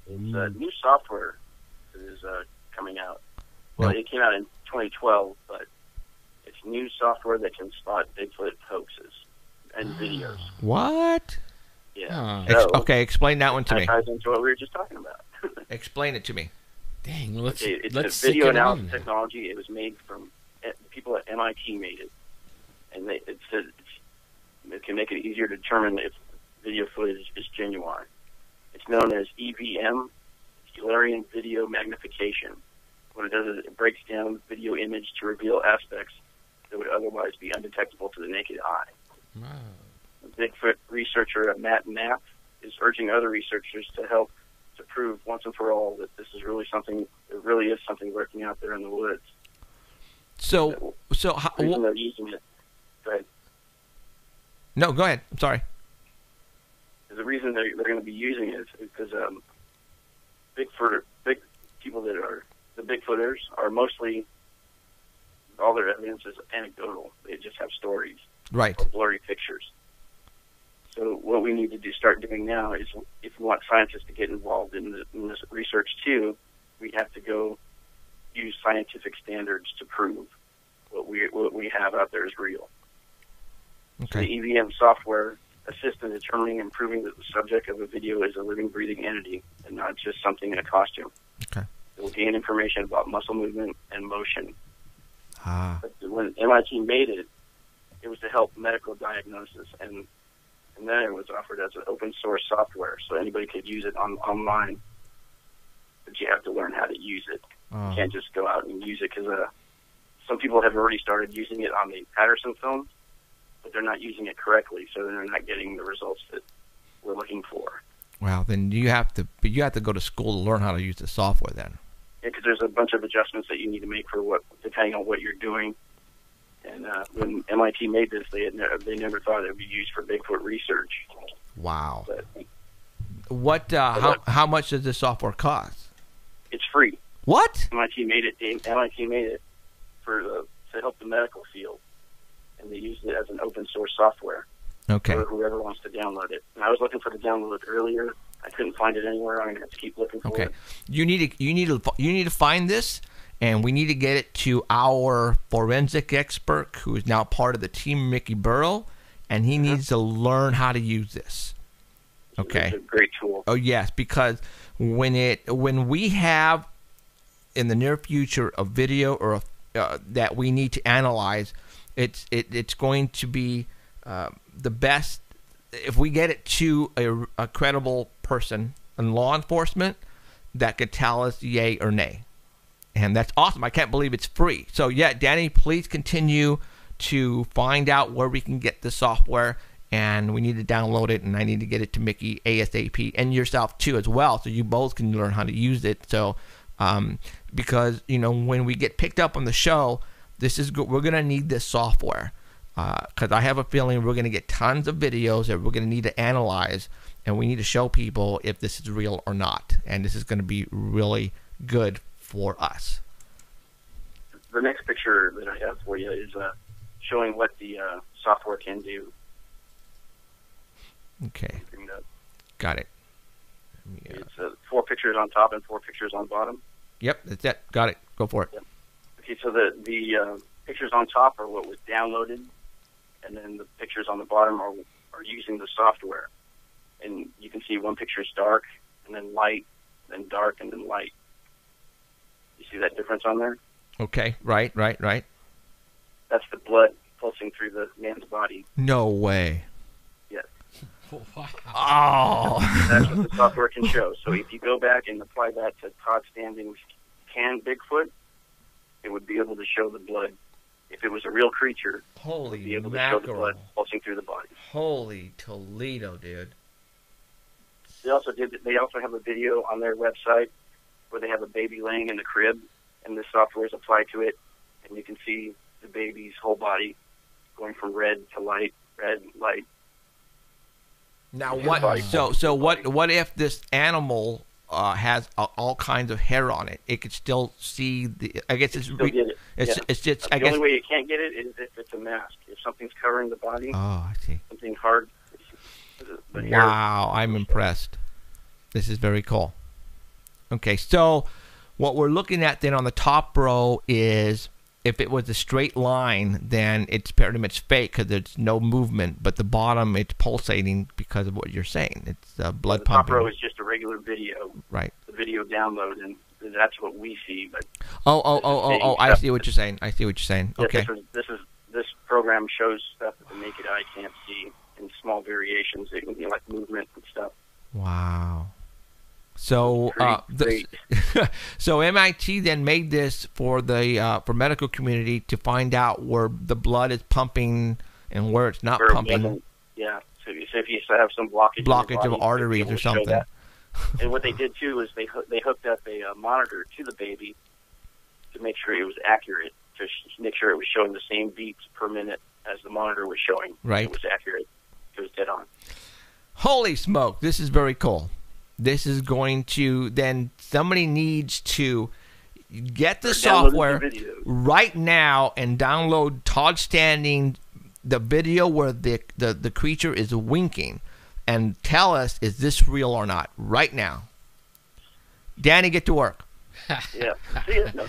It's new software is coming out. Well, it came out in 2012, but it's new software that can spot Bigfoot hoaxes and videos. What? Yeah. Okay, explain that one to me. That ties into what we were just talking about. Explain it to me. Dang, well, it's let's a video stick it on analysis technology. It was made from people at MIT made it, and it can make it easier to determine if video footage is genuine. It's known as EVM, Eulerian Video Magnification. What it does is it breaks down video image to reveal aspects that would otherwise be undetectable to the naked eye. Wow. Bigfoot researcher Matt Knapp is urging other researchers to help to prove once and for all that this is really something. It really is something lurking out there in the woods. So the reason they're using it. Go ahead. No, go ahead. I'm sorry. The reason they're going to be using it is because big people that are the Bigfooters are mostly all their evidence is anecdotal. They just have stories, right, or blurry pictures. So what we need to start doing now is, if we want scientists to get involved in this research too, we have to go use scientific standards to prove what we have out there is real. So Okay. the EVM software assists in determining and proving that the subject of a video is a living, breathing entity and not just something in a costume. Okay. It will gain information about muscle movement and motion. Ah. But when MIT made it, it was to help medical diagnosis, and then it was offered as an open source software, so anybody could use it online. But you have to learn how to use it. Oh. You can't just go out and use it, because some people have already started using it on the Patterson film, but they're not using it correctly, so they're not getting the results that we're looking for. Well, then you have to go to school to learn how to use the software then. Yeah, because there's a bunch of adjustments that you need to make for depending on what you're doing. And when MIT made this, they never thought it would be used for Bigfoot research. Wow. But What? How much does this software cost? it's free. What? MIT made it to help the medical field, and they used it as an open source software Okay. for whoever wants to download it. And I was looking for the download earlier. I couldn't find it anywhere. I'm gonna have to keep looking for Okay. it. You need to find this, and we need to get it to our forensic expert, who is now part of the team, Mickey Burrow, and he needs to learn how to use this. Okay. It's a great tool. Oh yes, because when we have in the near future a video or that we need to analyze, it's going to be the best if we get it to a credible person in law enforcement that could tell us yay or nay. And that's awesome. I can't believe it's free. So yeah, Danny, please continue to find out where we can get the software, and we need to download it, and I need to get it to Mickey ASAP, and yourself too as well, so you both can learn how to use it. So because when we get picked up on the show, we're gonna need this software, because I have a feeling we're gonna get tons of videos that we're gonna need to analyze, and we need to show people if this is real or not, and this is gonna be really good for us. The next picture that I have for you is showing what the software can do. Okay, Bring it up. got it. It's 4 pictures on top and 4 pictures on bottom. Yep, that's it. Got it. Go for it. Yep. Okay, so the pictures on top are what was downloaded, and then the pictures on the bottom are using the software. And you can see one picture is dark, and then light, then dark, and then light. You see that difference on there? Okay, right. That's the blood pulsing through the man's body. No way. Yes. Wow. Oh. That's what the software can show. So if you go back and apply that to Todd Standing's canned Bigfoot, it would be able to show the blood. If it was a real creature, it would Holy be able to show the mackerel. blood pulsing through the body. Holy Toledo, dude. They also have a video on their website where they have a baby laying in the crib, and this software is applied to it, and you can see the baby's whole body going from red to light, red, light. Now His what? body. So what if this animal has all kinds of hair on it? It could still see the. I guess it's. Still get it. It's Yeah. it's just. The I guess. only way you can't get it is if it's a mask. If something's covering the body, Oh, I see. something hard. The hair- Wow, I'm impressed. This is very cool. Okay, so what we're looking at then on the top row is if it was a straight line, then it's pretty much fake because there's no movement. But the bottom, it's pulsating because of what you're saying. It's blood The top pumping. row is just a regular video, Right. the video download, and that's what we see. But Oh! I see what you're saying. yeah, Okay. this program shows stuff that the naked eye can't see in small variations. It can be like movement and stuff. Wow. So, Pretty so MIT then made this for the for medical community to find out where the blood is pumping and where it's not Where it pumping. wasn't- Yeah. So if you have some blockage in your Blockage body, of they'll be arteries able or to show something. that. And what they did too is they hooked up a monitor to the baby to make sure it was accurate, to make sure it was showing the same beats per minute as the monitor was showing. Right. It was accurate. It was dead on. Holy smoke! This is very cool. This is going to then somebody needs to get the Or download the software videos. right now and download Todd Standing the video where the creature is winking, and tell us, is this real or not right now? Danny, get to work. Yeah. See ya. No.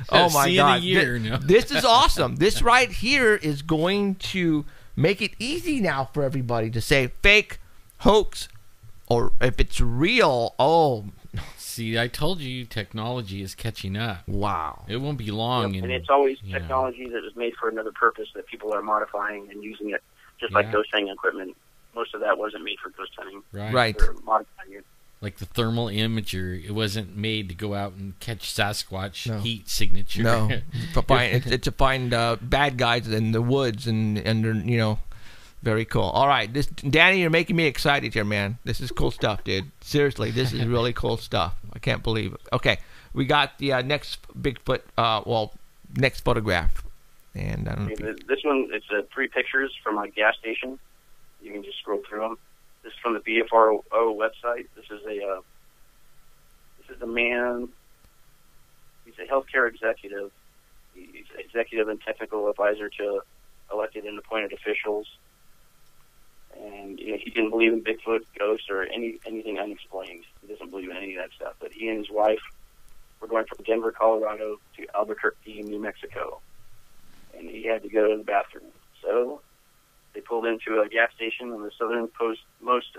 Oh my See you in a God! year, no? This is awesome. This right here is going to make it easy now for everybody to say fake, hoax, or if it's real. Oh, See, I told you technology is catching up. wow! It won't be long. Yep, and it's always you know. technology that is made for another purpose that people are modifying and using it, just like Yeah. ghost hunting equipment. Most of that wasn't made for ghost hunting. Right. They're modifying it. Like the thermal imager, it wasn't made to go out and catch Sasquatch No. heat signature. No, it's to find bad guys in the woods and they're, very cool. All right, Danny, you're making me excited here, man. This is cool stuff, dude. Seriously, this is really cool stuff. I can't believe it. Okay, we got the next Bigfoot. Next photograph, and I don't know. This one, it's 3 pictures from a gas station. You can just scroll through them. This is from the BFRO website. This is a man. He's a healthcare executive. He's executive and technical advisor to elected and appointed officials. And he didn't believe in Bigfoot, ghosts, or anything unexplained. He doesn't believe in any of that stuff. But he and his wife were going from Denver, Colorado to Albuquerque, New Mexico. And he had to go to the bathroom. So they pulled into a gas station on the southernmost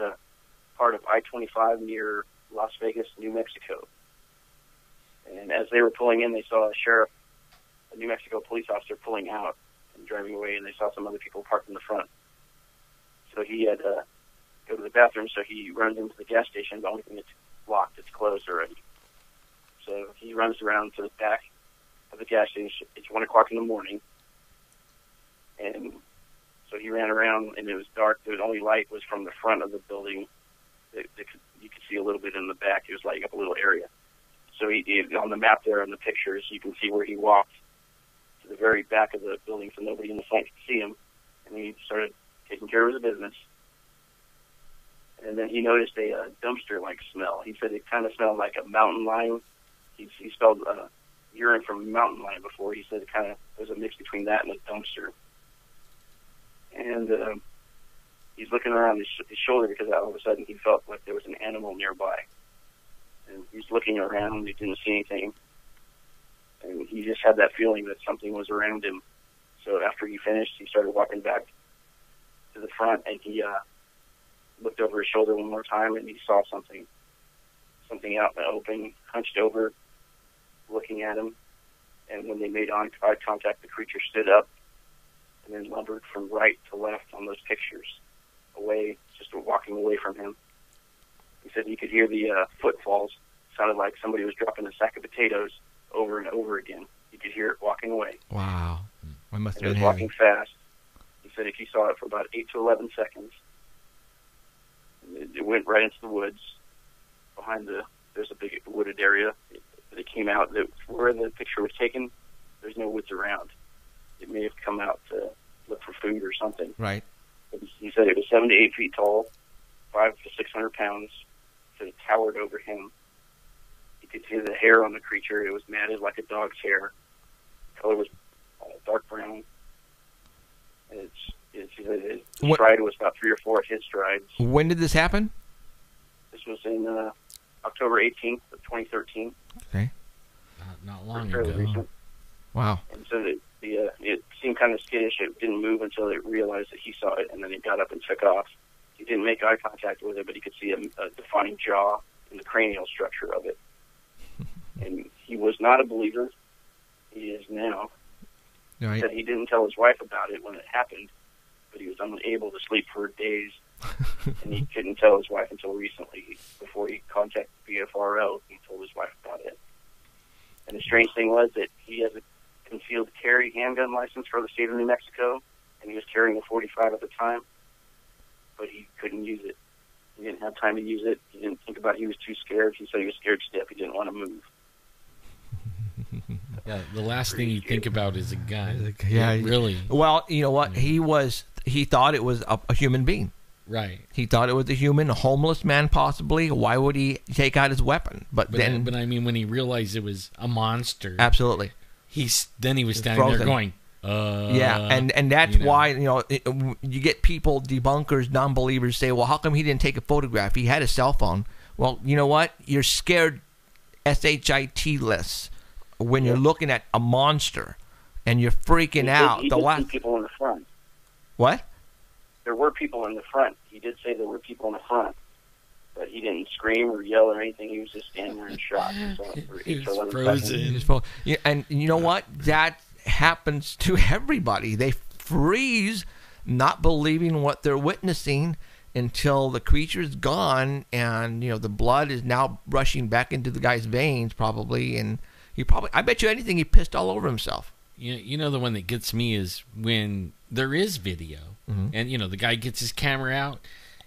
part of I-25 near Las Vegas, New Mexico. And as they were pulling in, they saw a New Mexico police officer pulling out and driving away, and they saw some other people parked in the front. So he had to go to the bathroom, so he runs into the gas station. The only thing that's locked, it's closed already. So he runs around to the back of the gas station. It's 1 o'clock in the morning. And so he ran around, and it was dark. The only light was from the front of the building. You could see a little bit in the back. It was lighting up a little area. So he on the map there in the pictures, you can see where he walked to the very back of the building so nobody in the front could see him. And he started taking care of his business. And then he noticed a dumpster-like smell. He said it kind of smelled like a mountain lion. He smelled urine from a mountain lion before. He said it kind of was a mix between that and a dumpster. And he's looking around his shoulder because all of a sudden he felt like there was an animal nearby. And he's looking around. He didn't see anything. And he just had that feeling that something was around him. So after he finished, he started walking back to the front, and he looked over his shoulder one more time, and he saw something out in the open, hunched over, looking at him. And when they made eye contact, the creature stood up and then lumbered from right to left on those pictures, away, just walking away from him. He said he could hear the footfalls. Sounded like somebody was dropping a sack of potatoes over and over again. He could hear it walking away. Wow, I must And have it been was heavy. walking fast. He said he saw it for about 8 to 11 seconds. And it went right into the woods. Behind there's a big wooded area. It came out. Where the picture was taken, there's no woods around. It may have come out to look for food or something. Right. He said it was 7 to 8 feet tall, 500 to 600 pounds. He said it towered over him. You could see the hair on the creature. It was matted like a dog's hair. The color was dark brown. And his stride was about 3 or 4 of his strides. When did this happen? This was in October 18th of 2013. Okay. Not long Fairly ago. recent. Wow. And so it seemed kind of skittish. It didn't move until it realized that he saw it, and then it got up and took off. He didn't make eye contact with it, but he could see a defined jaw and the cranial structure of it. And he was not a believer. He is now. Right. Said he didn't tell his wife about it when it happened, but he was unable to sleep for days, and he couldn't tell his wife until recently. Before he contacted BFRO, he told his wife about it. And the strange thing was that he has a concealed carry handgun license for the state of New Mexico, and he was carrying a .45 at the time, but he couldn't use it. He didn't have time to use it. He didn't think about it. He was too scared. He said he was scared stiff. He didn't want to move. Yeah, the last thing you think about is a gun. Yeah, really. Well, you know what? He thought it was a human being. Right. He thought it was a human, a homeless man possibly. Why would he take out his weapon? But I mean, when he realized it was a monster, absolutely. then he was It's standing frozen. there going, Yeah, and that's why you get people, debunkers, non-believers say, well, how come he didn't take a photograph? He had a cell phone. Well, you know what? You're scared shit-less when you're looking at a monster and you're freaking out. He did see people in the front. What? There were people in the front. He did say there were people in the front. But he didn't scream or yell or anything. He was just standing there in shock. He was frozen. Yeah, and you know what? That happens to everybody. They freeze, not believing what they're witnessing until the creature's gone, and the blood is now rushing back into the guy's veins, probably, and I bet you anything, he pissed all over himself. You know, the one that gets me is when there is video, and the guy gets his camera out,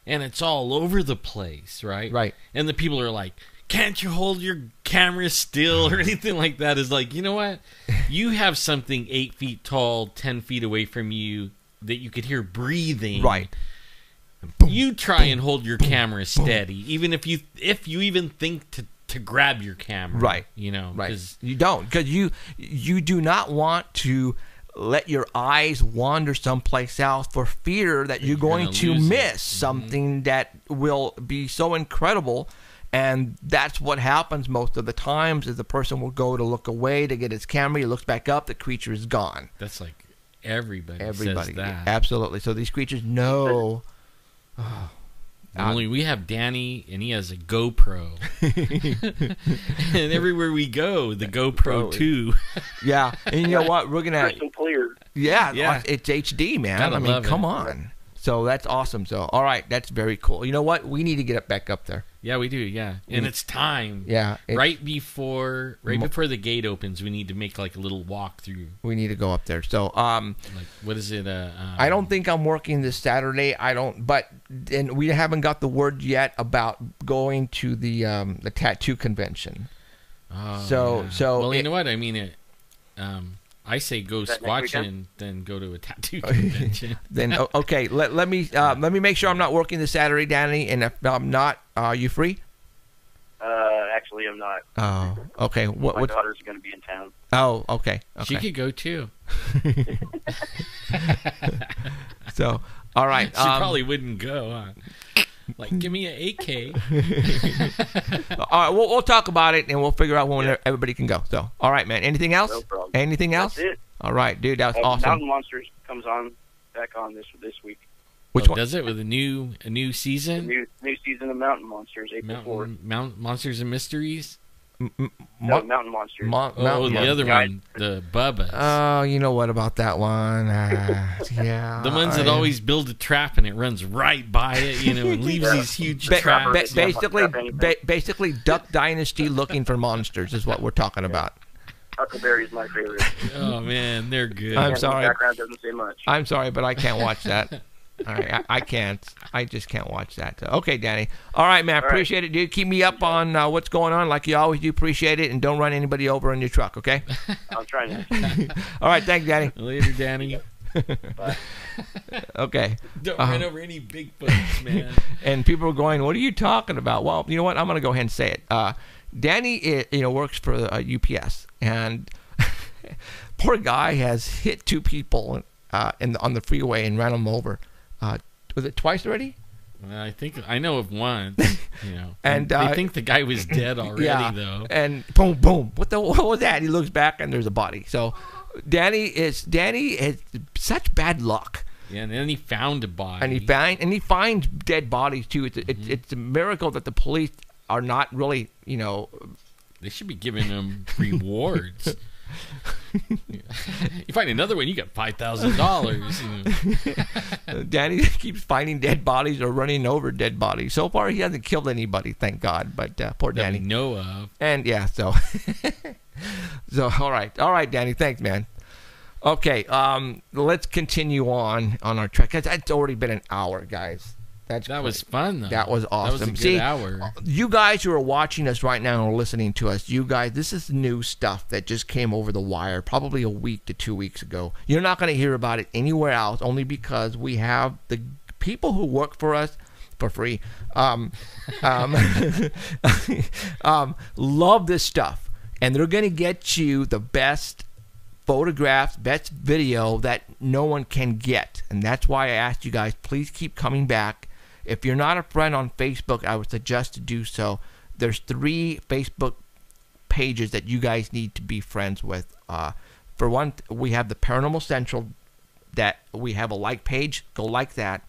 and it's all over the place, right? Right. And the people are like, can't you hold your camera still or anything like that? Is like, you know what? You have something 8 feet tall, 10 feet away from you that you could hear breathing. Right. You try and hold your camera steady, even if you even think to grab your camera. Right. Right. You don't, because you do not want to let your eyes wander someplace else for fear that you're going to miss something that will be so incredible. And that's what happens most of the times, is the person will go to look away to get his camera. He looks back up, the creature is gone. That's like everybody says that. Absolutely. So these creatures know. Only we have Danny, and he has a GoPro. And everywhere we go, the GoPro 2. Yeah, and you know what? We're going to... Crystal clear. Yeah, it's HD, man. Gotta love come it. on. So that's awesome. So, all right, that's very cool. You know what? We need to get it back up there. Yeah, we do. Yeah, and it's time. Yeah, right before the gate opens, we need to make like a little walkthrough. We need to go up there. So, like, what is it? I don't think I'm working this Saturday. And we haven't got the word yet about going to the tattoo convention. Oh, well, you know what I mean. I say go squatching, then go to a tattoo convention. Then okay, let me make sure I'm not working this Saturday, Danny. And if I'm not, are you free? Actually, I'm not. Oh, okay. My daughter's going to be in town. Oh, okay. She could go too. So, all right. She probably wouldn't go. Huh? Like, give me an 8K. All right, we'll talk about it, and we'll figure out when everybody can go. So, all right, man. Anything else? No problem. Anything else? That's it. All right, dude. That was awesome. Mountain Monsters comes back on this week. Which one? Does it with a new season? New season of Mountain Monsters, April 4th. Mountain Monsters and Mysteries? Mountain Monsters. The other one, the Bubba. Oh, you know what about that one? Yeah. The ones that always build a trap and it runs right by it, and leaves these huge traps. Basically, Duck Dynasty looking for monsters is what we're talking about. Huckleberry's my favorite. Oh, man, they're good. I'm sorry. The background doesn't say much. I'm sorry, but I can't watch that. All right, I can't. I just can't watch that. Okay, Danny. All right, man. Appreciate it, dude. Keep me up on what's going on, like you always do. Appreciate it, and don't run anybody over in your truck. Okay. I'm trying to. All right, thanks, Danny. Later, Danny. Bye. Okay. Don't run over any Bigfoots, man. And people are going, "What are you talking about?" Well, you know what? I'm going to go ahead and say it. Danny, works for UPS, and poor guy has hit two people on the freeway and ran them over. Was it twice already? Well, I think I know of one. And I think the guy was dead already, though. And boom, boom. What was that? He looks back and there's a body. So Danny is such bad luck. Yeah, and then he found a body. And he finds dead bodies too. It's a miracle that the police are not really, They should be giving him rewards. You find another one, you get $5,000. Danny keeps finding dead bodies or running over dead bodies. So far, he hasn't killed anybody, thank God. But poor Danny. That we know of. And yeah, so all right, Danny. Thanks, man. Okay, let's continue on our trek. That's already been an hour, guys. That was fun, though. That was awesome. That was a good hour. You guys who are watching us right now and are listening to us, you guys, this is new stuff that just came over the wire probably a week to 2 weeks ago. You're not going to hear about it anywhere else, only because we have the people who work for us for free. Love this stuff, and they're going to get you the best photographs, best video that no one can get. And that's why I asked you guys, please keep coming back. If you're not a friend on Facebook, I would suggest to do so. There's 3 Facebook pages that you guys need to be friends with. For one, we have the Paranormal Central, that we have a like page. Go like that.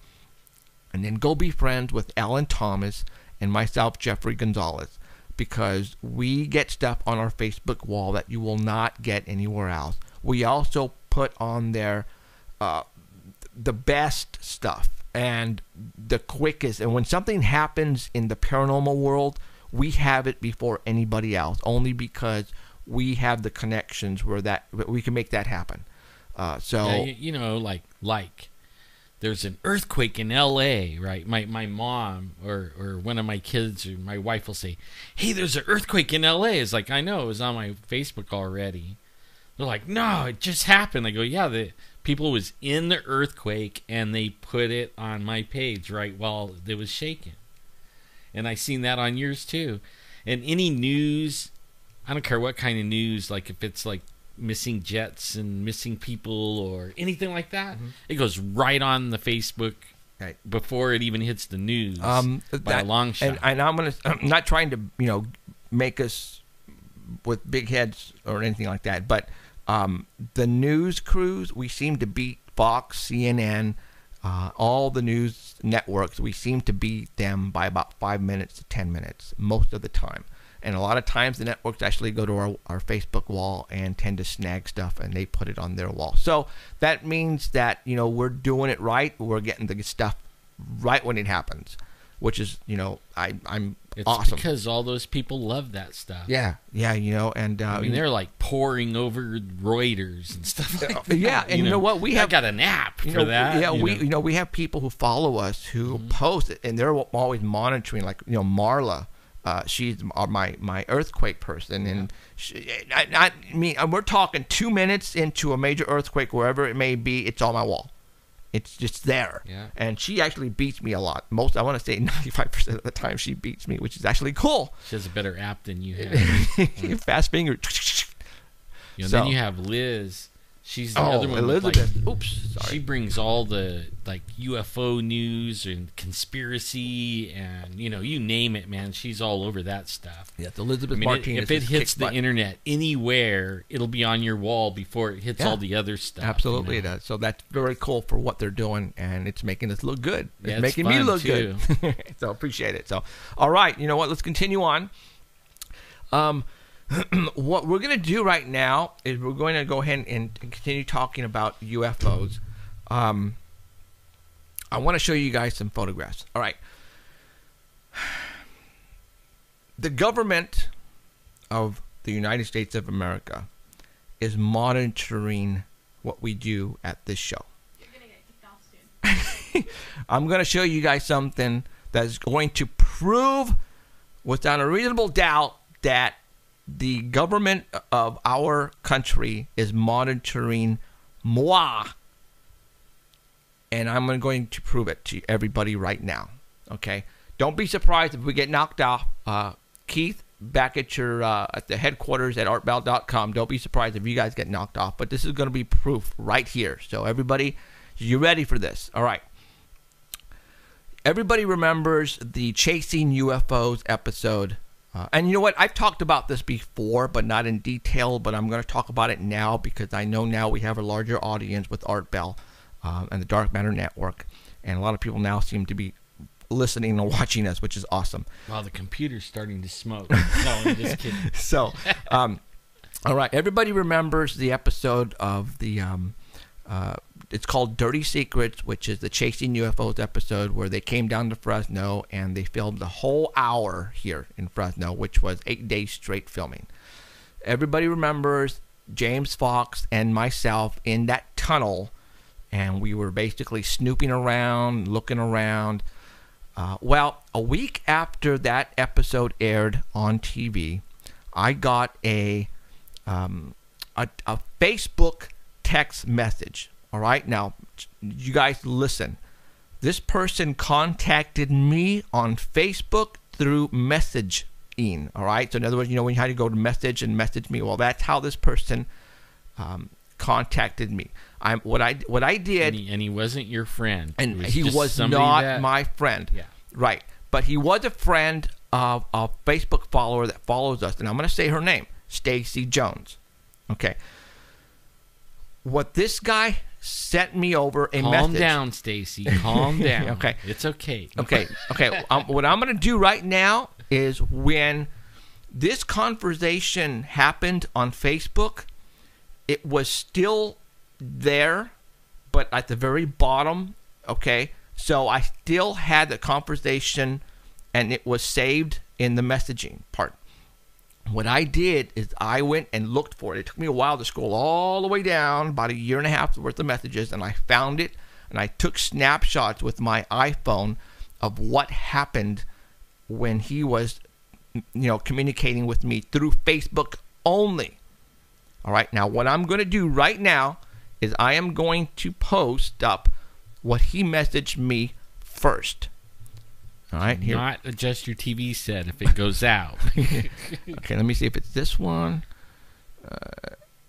And then go be friends with Alan Thomas and myself, Jeffrey Gonzalez, because we get stuff on our Facebook wall that you will not get anywhere else. We also put on there the best stuff and the quickest. And when something happens in the paranormal world, we have it before anybody else, only because we have the connections where that we can make that happen. Like there's an earthquake in L.A., right? My mom or one of my kids or my wife will say, hey, there's an earthquake in L.A. It's like, I know, it was on my Facebook already. They're like, no, it just happened. I go, yeah, the people was in the earthquake, and they put it on my page right while it was shaking. And I seen that on yours too. And any news, I don't care what kind of news, like if it's like missing jets and missing people or anything like that, it goes right on the Facebook before it even hits the news by a long shot. And I'm not trying to make us with big heads or anything like that, but the news crews, we seem to beat Fox, CNN, all the news networks. We seem to beat them by about 5 minutes to 10 minutes most of the time. And a lot of times the networks actually go to our Facebook wall and tend to snag stuff, and they put it on their wall. So that means that, we're doing it right. We're getting the stuff right when it happens, which is, I'm it's awesome. Because all those people love that stuff. Yeah, and I mean, they're like poring over Reuters and stuff like that. Yeah, and you know what? We have got an app for that. Yeah, we have people who follow us who post it, and they're always monitoring. Like Marla, she's my earthquake person, and we're talking 2 minutes into a major earthquake, wherever it may be, it's on my wall. It's just there. Yeah. And she actually beats me a lot. I want to say 95% of the time she beats me, which is actually cool. She has a better app than you have. Fast finger. Then you have Liz. She's the other one. Elizabeth. Oops, sorry. She brings all the UFO news and conspiracy and you name it, man. She's all over that stuff. Yeah, Elizabeth Martinez. If it hits the internet anywhere, it'll be on your wall before it hits all the other stuff. Absolutely, it does. So that's very cool for what they're doing, and it's making us look good. It's making me look good. So appreciate it. So, all right, you know what? Let's continue on. What we're going to do right now is we're going to go ahead and continue talking about UFOs. I want to show you guys some photographs. All right. The government of the United States of America is monitoring what we do at this show. You're going to get kicked off soon. I'm going to show you guys something that is going to prove without a reasonable doubt that the government of our country is monitoring moi. And I'm going to prove it to everybody right now. Okay? Don't be surprised if we get knocked off. Keith, back at your at the headquarters at artbell.com, don't be surprised if you guys get knocked off. But this is going to be proof right here. So everybody, you ready for this? All right. Everybody remembers the Chasing UFOs episode. And you know what? I've talked about this before, but not in detail. But I'm going to talk about it now because I know now we have a larger audience with Art Bell and the Dark Matter Network. And a lot of people now seem to be listening and watching us, which is awesome. Wow, the computer's starting to smoke. No, I'm just kidding. So, all right. Everybody remembers the episode of the... it's called Dirty Secrets, which is the Chasing UFOs episode where they came down to Fresno and they filmed the whole hour here in Fresno, which was 8 days straight filming. Everybody remembers James Fox and myself in that tunnel, and we were basically snooping around, looking around. Well, a week after that episode aired on TV, I got a Facebook text message. All right, now you guys listen. This person contacted me on Facebook through messaging. All right, so in other words, when you had to go to message and message me, well, that's how this person contacted me. What I did, And he wasn't your friend. and It he just was somebody not that- my friend. Yeah. Right. But he was a friend of a Facebook follower that follows us, and I'm going to say her name, Stacy Jones. Okay. What this guy sent me over a Calm message. down, Stacy. Calm down. Okay. It's okay. Okay. What I'm going to do right now is when this conversation happened on Facebook, it was still there, but at the very bottom. Okay. So I still had the conversation, and it was saved in the messaging part. What I did is I went and looked for it. It took me a while to scroll all the way down, about a year and a half worth of messages, and I found it, and I took snapshots with my iPhone of what happened when he was, communicating with me through Facebook only. All right, now what I'm going to do right now is I am going to post up what he messaged me first. All right, here. Not adjust your TV set if it goes out. Okay, let me see if it's this one.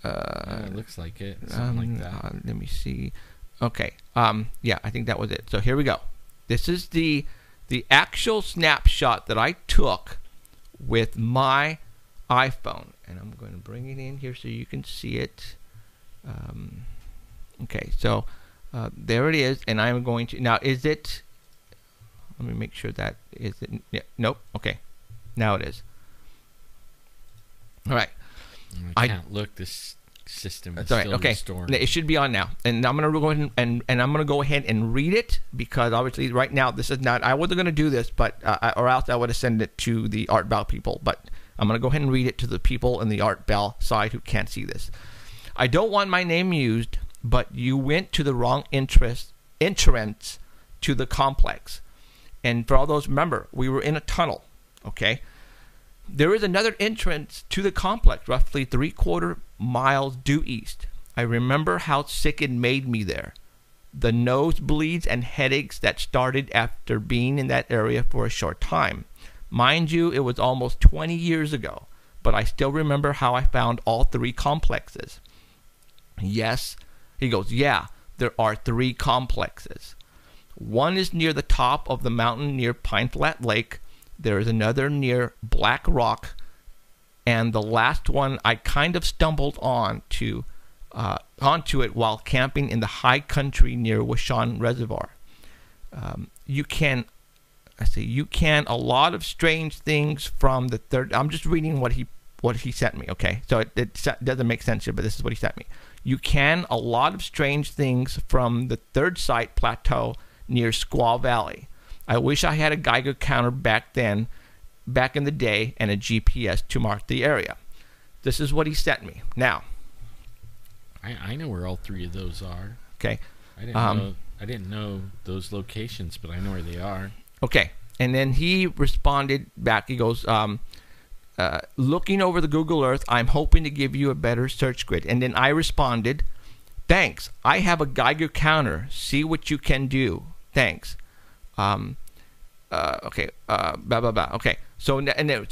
It looks like it. Something like that. Let me see. Okay. Yeah, I think that was it. So here we go. This is the actual snapshot that I took with my iPhone, and I'm going to bring it in here so you can see it. Okay, so there it is, and I'm going to now. Is it? Let me make sure that is it. Yeah, nope. Okay, now it is. All right. I can't look. This system is That's all right. still Okay, restoring. it should be on now, and I'm gonna go ahead and I'm gonna go ahead and read it, because obviously right now this is not. I wasn't gonna do this, but or else I would have sent it to the Art Bell people. But I'm gonna go ahead and read it to the people in the Art Bell side who can't see this. I don't want my name used, but you went to the wrong entrance to the complex. And for all those, remember, we were in a tunnel, okay? There is another entrance to the complex, roughly 3/4 miles due east. I remember how sick it made me there. The nosebleeds and headaches that started after being in that area for a short time. Mind you, it was almost 20 years ago, but I still remember how I found all 3 complexes. Yes, he goes, yeah, there are 3 complexes. One is near the top of the mountain near Pine Flat Lake. There is another near Black Rock. And the last one I kind of stumbled onto it while camping in the high country near Wishon Reservoir. You can a lot of strange things from the third. I'm just reading what he sent me, okay? So it doesn't make sense here, but this is what he sent me. You can a lot of strange things from the third site plateau near Squaw Valley. I wish I had a Geiger counter back in the day, and a GPS to mark the area. This is what he sent me. Now, I know where all 3 of those are. okay. I didn't know those locations, but I know where they are. Okay. And then he responded back. He goes, looking over the Google Earth, I'm hoping to give you a better search grid. And then I responded, thanks. I have a Geiger counter. See what you can do. Thanks. Okay. Blah, blah, blah. Okay. So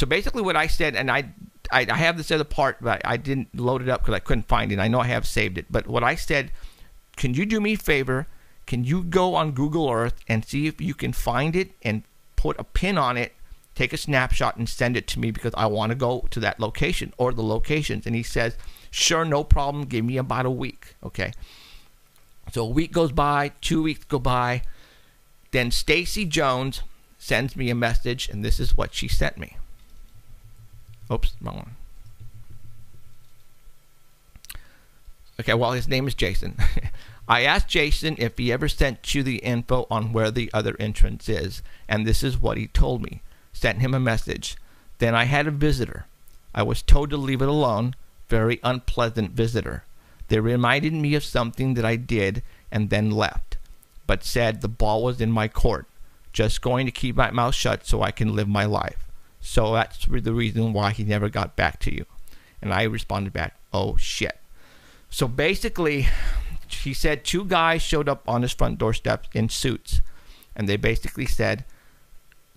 basically what I said, and I have this other part, but I didn't load it up because I couldn't find it. I know I have saved it. But what I said, can you do me a favor? Can you go on Google Earth and see if you can find it and put a pin on it, take a snapshot and send it to me, because I want to go to that location or the locations. And he says, sure, no problem. Give me about a week. Okay. So a week goes by, 2 weeks go by. Then Stacy Jones sends me a message, and this is what she sent me. Oops, wrong one. Okay, well, his name is Jason. I asked Jason if he ever sent you the info on where the other entrance is, and this is what he told me. Sent him a message. Then I had a visitor. I was told to leave it alone. Very unpleasant visitor. They reminded me of something that I did and then left, but said the ball was in my court. Just going to keep my mouth shut so I can live my life. So that's the reason why he never got back to you. And I responded back, oh shit. So basically, he said 2 guys showed up on his front doorstep in suits, and they basically said,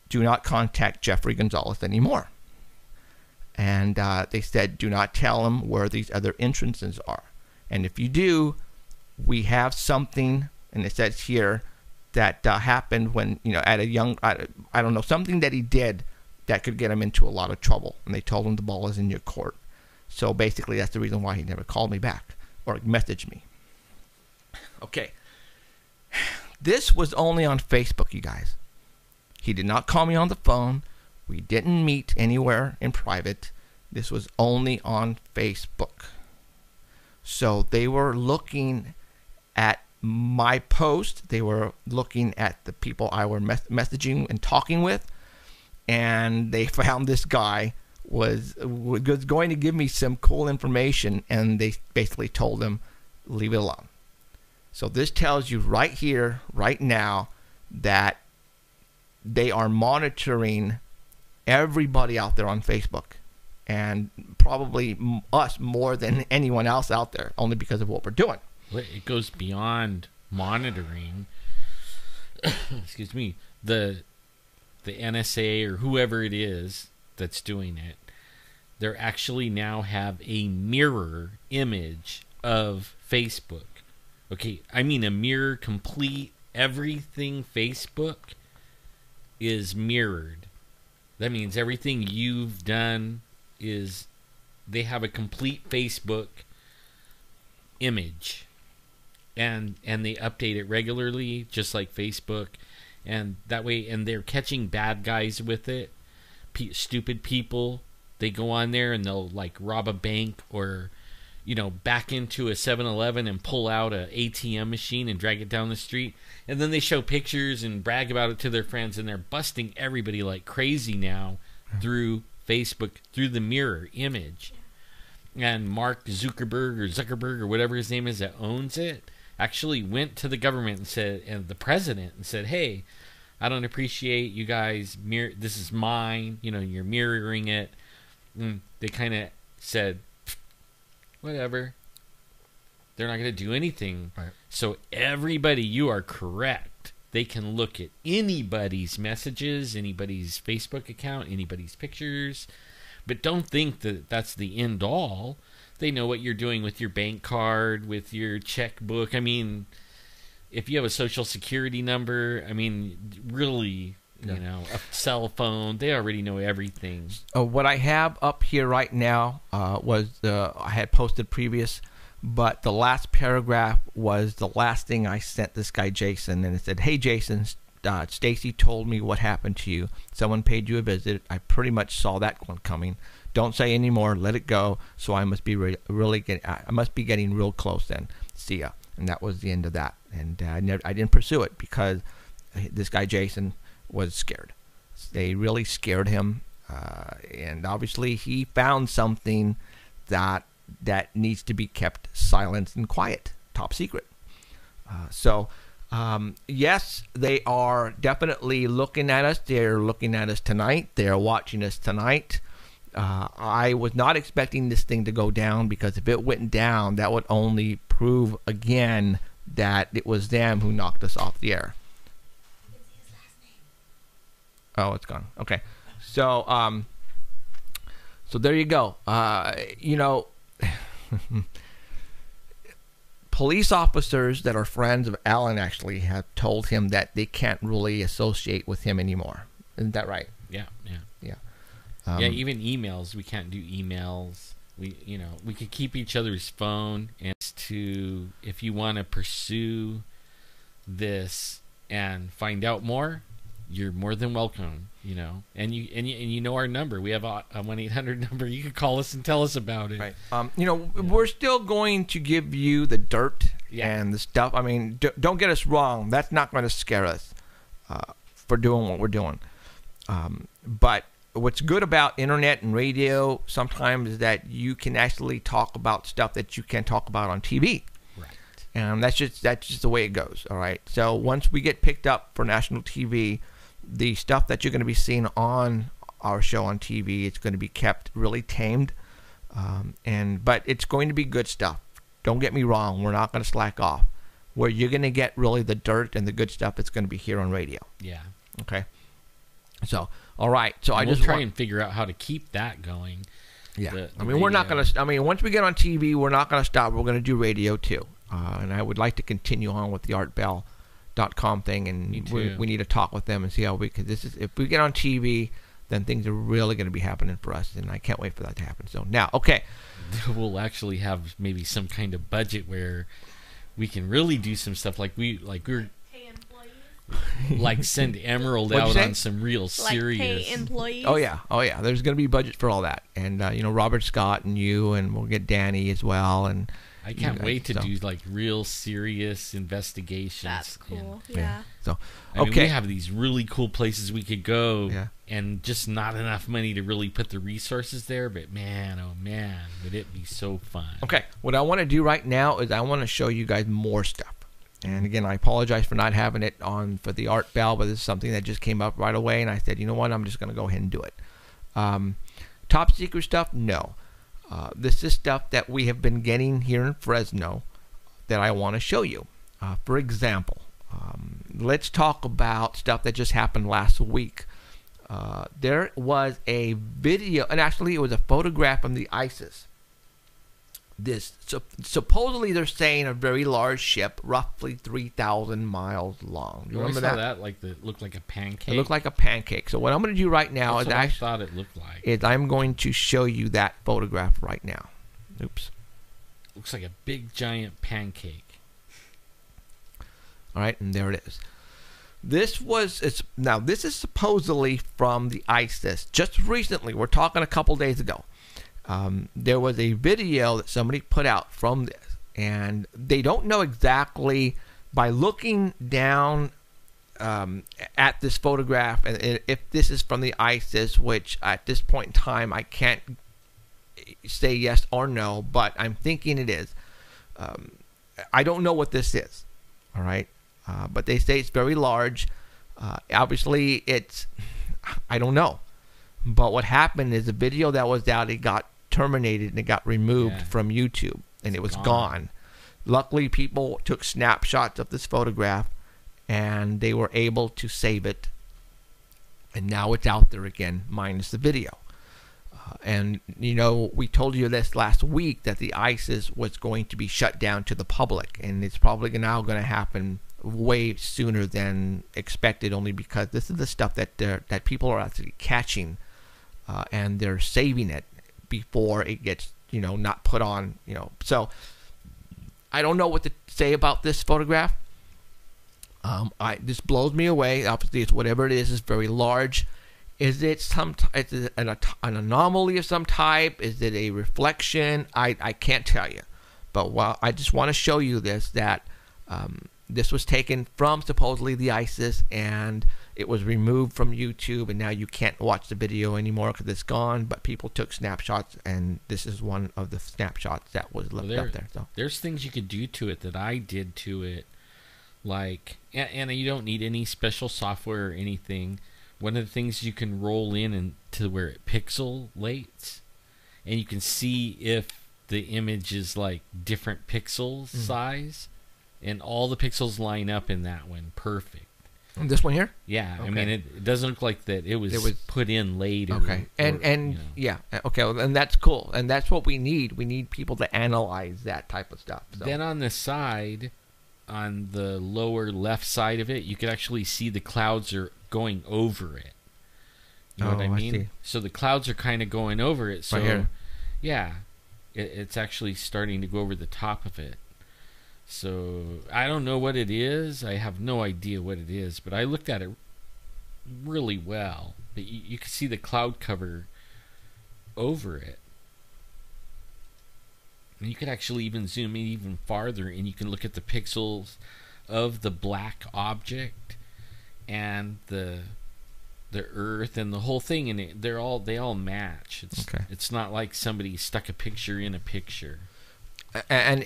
do not contact Jeffrey Gonzalez anymore. And they said, do not tell him where these other entrances are. And if you do, we have something, and it says here, that happened when, at a young, I don't know, something that he did that could get him into a lot of trouble. And they told him the ball is in your court. So basically, that's the reason why he never called me back or messaged me. Okay. This was only on Facebook, you guys. He did not call me on the phone. We didn't meet anywhere in private. This was only on Facebook. So they were looking at my post. They were looking at the people I were messaging and talking with. And they found this guy was going to give me some cool information. And they basically told him, leave it alone. So this tells you right here, right now, that they are monitoring everybody out there on Facebook, and probably us more than anyone else out there, only because of what we're doing. It goes beyond monitoring. Excuse me. The NSA or whoever it is that's doing it, they actually now have a mirror image of Facebook. Okay, I mean a mirror complete. Everything Facebook is mirrored. That means everything you've done is, they have a complete Facebook image, and they update it regularly, just like Facebook, and that way, and they're catching bad guys with it, stupid people. They go on there and they'll like rob a bank, or back into a 7-Eleven and pull out a ATM machine and drag it down the street. And then they show pictures and brag about it to their friends, and they're busting everybody like crazy now through Facebook, through the mirror image. And Mark Zuckerberg or whatever his name is that owns it, actually went to the government and said, and the president, and said, hey, I don't appreciate you guys, this is mine, you're mirroring it. And they kind of said, whatever. They're not going to do anything. Right. So everybody, you are correct. They can look at anybody's messages, anybody's Facebook account, anybody's pictures. But don't think that that's the end all. They know what you're doing with your bank card, with your checkbook. I mean, if you have a social security number, I mean, really, a cell phone, they already know everything. What I have up here right now was I had posted previous, but the last paragraph was the last thing I sent this guy Jason, and it said, hey Jason, Stacy told me what happened to you. Someone paid you a visit. I pretty much saw that one coming. Don't say anymore. Let it go. So I must be I must be getting real close then. See ya. And that was the end of that. And I didn't pursue it because this guy Jason was scared. They really scared him, and obviously he found something that needs to be kept silent and quiet, top secret. Yes, they are definitely looking at us. They're looking at us tonight. They're watching us tonight. I was not expecting this thing to go down, because if it went down, that would only prove again that it was them who knocked us off the air. Oh, it's gone. Okay. So there you go. Police officers that are friends of Alan actually have told him that they can't really associate with him anymore. Isn't that right? Yeah. Yeah, even emails. We can't do emails. We could keep each other's phone, and if you want to pursue this and find out more, you're more than welcome, and you know our number. We have a 1-800 number. You can call us and tell us about it. Right. We're still going to give you the dirt and the stuff. I mean, don't get us wrong. That's not going to scare us for doing what we're doing. But what's good about internet and radio sometimes is that you can actually talk about stuff that you can't talk about on TV. Right. And that's just the way it goes. All right. So once we get picked up for national TV, the stuff that you're going to be seeing on our show on TV, it's going to be kept really tamed, but it's going to be good stuff. Don't get me wrong. We're not going to slack off. Where you're going to get really the dirt and the good stuff, it's going to be here on radio. Yeah. Okay. So, all right. So we'll try and figure out how to keep that going. Yeah. The I mean, we're not radio. going to, I mean, once we get on TV, we're not going to stop. We're going to do radio too. And I would like to continue on with the artbell.com thing. Me And too. we need to talk with them and see how we could, if we get on TV, then things are really going to be happening for us. And I can't wait for that to happen. So now, okay. We'll actually have maybe some kind of budget where we can really do some stuff like we're Pay employees. like send Emerald What'd you out say? on some real Like serious. pay employees. Oh yeah. There's going to be budget for all that. And, Robert Scott and you, and we'll get Danny as well. And I can't you wait to guys, so. do like real serious investigations. That's and- cool. Yeah. So, I mean, okay. we have these really cool places we could go, Yeah. and just not enough money to really put the resources there. But man, oh man, would it be so fun? Okay, what I want to do right now is I want to show you guys more stuff. And again, I apologize for not having it on for the Art Bell, but this is something that just came up right away, and I said, you know what, I'm just going to go ahead and do it. Top secret stuff? No. This is stuff that we have been getting here in Fresno that I want to show you. For example, let's talk about stuff that just happened last week. There was a video, and actually it was a photograph from the ISIS. Supposedly they're saying a very large ship, roughly 3,000 miles long. You I remember saw that? Like it looked like a pancake. It looked like a pancake. So what I'm going to do right now That's is what I thought it looked like. I'm going to show you that photograph right now. Oops. Looks like a big giant pancake. All right, and there it is. This is supposedly from the ISIS. Just recently, we're talking a couple days ago. There was a video that somebody put out from this, and they don't know exactly by looking down at this photograph and if this is from the ISIS, which at this point in time I can't say yes or no, but I'm thinking it is. I don't know what this is. All right. But they say it's very large. Obviously, I don't know. But what happened is the video that was out, it got terminated and it got removed from YouTube, and it was gone. Luckily, people took snapshots of this photograph, and they were able to save it. And now it's out there again, minus the video. And, we told you this last week that the ISIS was going to be shut down to the public, and it's probably now going to happen way sooner than expected, only because this is the stuff that people are actually catching, and they're saving it before it gets not put on. So I don't know what to say about this photograph. This blows me away. Obviously, it's whatever it is very large. Is it an anomaly of some type? Is it a reflection? I can't tell you, but I just want to show you this, that this was taken from supposedly the ISIS, and it was removed from YouTube, and now you can't watch the video anymore because it's gone. But people took snapshots, and this is one of the snapshots that was left up there. So there's things you could do to it that I did to it, like, and you don't need any special software or anything. One of the things you can roll in and to where it pixelates, and you can see if the image is like different pixels size. And all the pixels line up in that one perfect. This one here? Yeah, Okay. I mean it doesn't look like that it was put in later. Okay, yeah, okay, well, and that's cool, and that's what we need. We need people to analyze that type of stuff. So. Then on the side, on the lower left side of it, you could actually see the clouds are going over it. You know what I mean? see. So the clouds are kind of going over it. So Right here. yeah, it's actually starting to go over the top of it. So I don't know what it is. I have no idea what it is, but I looked at it really well. But you can see the cloud cover over it. And you could actually even zoom in even farther, and you can look at the pixels of the black object and the earth and the whole thing, and they all match. It's not like somebody stuck a picture in a picture. And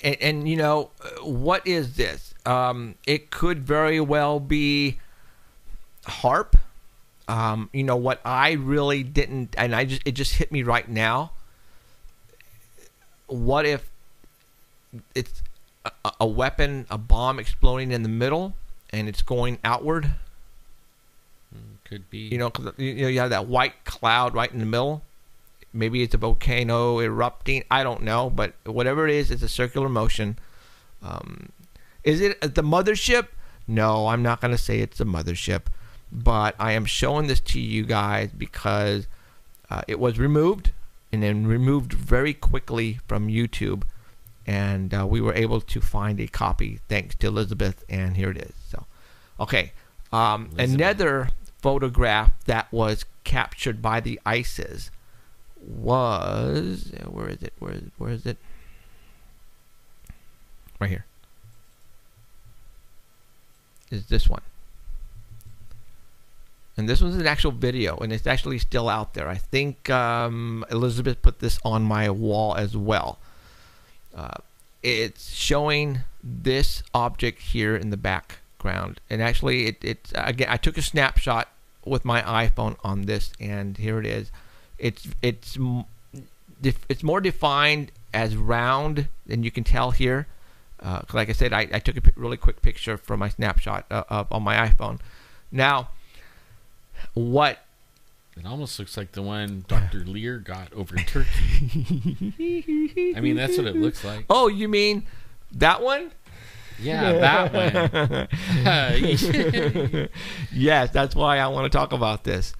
what is this? It could very well be HARP. What I really didn't, and it just hit me right now. What if it's a weapon, a bomb exploding in the middle, and it's going outward? Could be. Because you have that white cloud right in the middle. Maybe it's a volcano erupting. I don't know, but whatever it is, it's a circular motion. Is it the mothership? No, I'm not going to say it's the mothership, but I am showing this to you guys because it was removed and then removed very quickly from YouTube, and we were able to find a copy thanks to Elizabeth, and here it is. So, okay, another photograph that was captured by the ISIS was where is it? Right here. Is this one. And this one's an actual video, and it's actually still out there. I think Elizabeth put this on my wall as well. It's showing this object here in the background, and actually it's again, I took a snapshot with my iPhone on this, and here it is. It's more defined as round, and you can tell here. Like I said, I took a really quick picture from my snapshot on my iPhone. Now, what? It almost looks like the one Dr. Lear got over in Turkey. I mean, that's what it looks like. Oh, you mean that one? Yeah, that one. Yes, that's why I want to talk about this.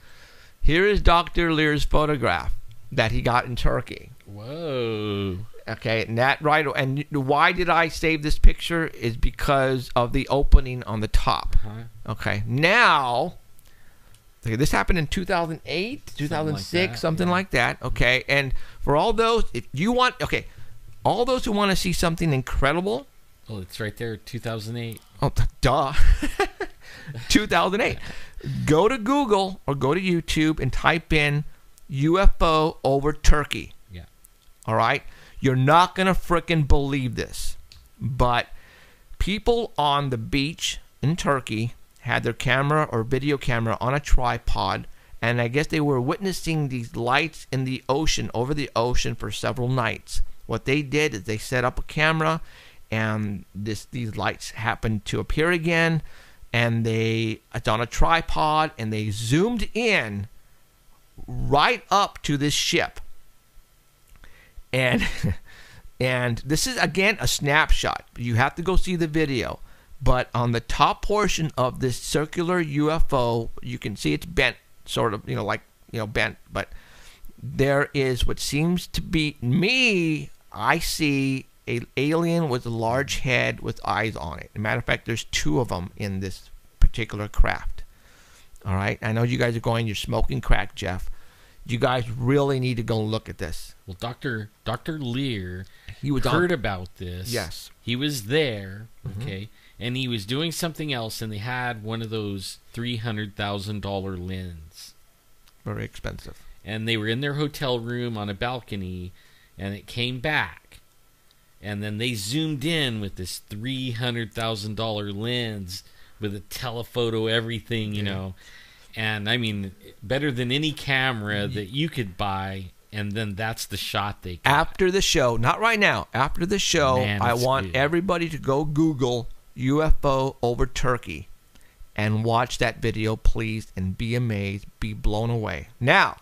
Here is Dr. Lear's photograph that he got in Turkey. Whoa. Okay, and that right, and why did I save this picture is because of the opening on the top. Okay, now, okay, this happened in 2008, 2006, something like that. Okay, and for all those, if you want, okay, all those who want to see something incredible. Oh, it's right there, 2008. Oh, duh. 2008. Go to Google or go to YouTube and type in UFO over Turkey. Yeah. All right? You're not going to frickin' believe this. But people on the beach in Turkey had their camera or video camera on a tripod, and I guess they were witnessing these lights in the ocean, over the ocean for several nights. What they did is they set up a camera, and these lights happened to appear again, and it's on a tripod, and they zoomed in right up to this ship. And this is, again, a snapshot. You have to go see the video. But on the top portion of this circular UFO, you can see it's bent, sort of, bent. But there is what seems to be, I see an alien with a large head with eyes on it. As a matter of fact, there's two of them in this particular craft. All right? I know you guys are going, you're smoking crack, Jeff. You guys really need to go look at this. Well, Dr. Lear, he was heard about this. Yes. He was there, okay, and he was doing something else, and they had one of those $300,000 lens. Very expensive. And they were in their hotel room on a balcony, and it came back. And then they zoomed in with this $300,000 lens with a telephoto, everything, you know. And, I mean, better than any camera that you could buy, and then that's the shot they got. After the show, not right now, after the show, Man, I it's want good. everybody to go Google UFO over Turkey and watch that video, please, and be amazed, be blown away. Now,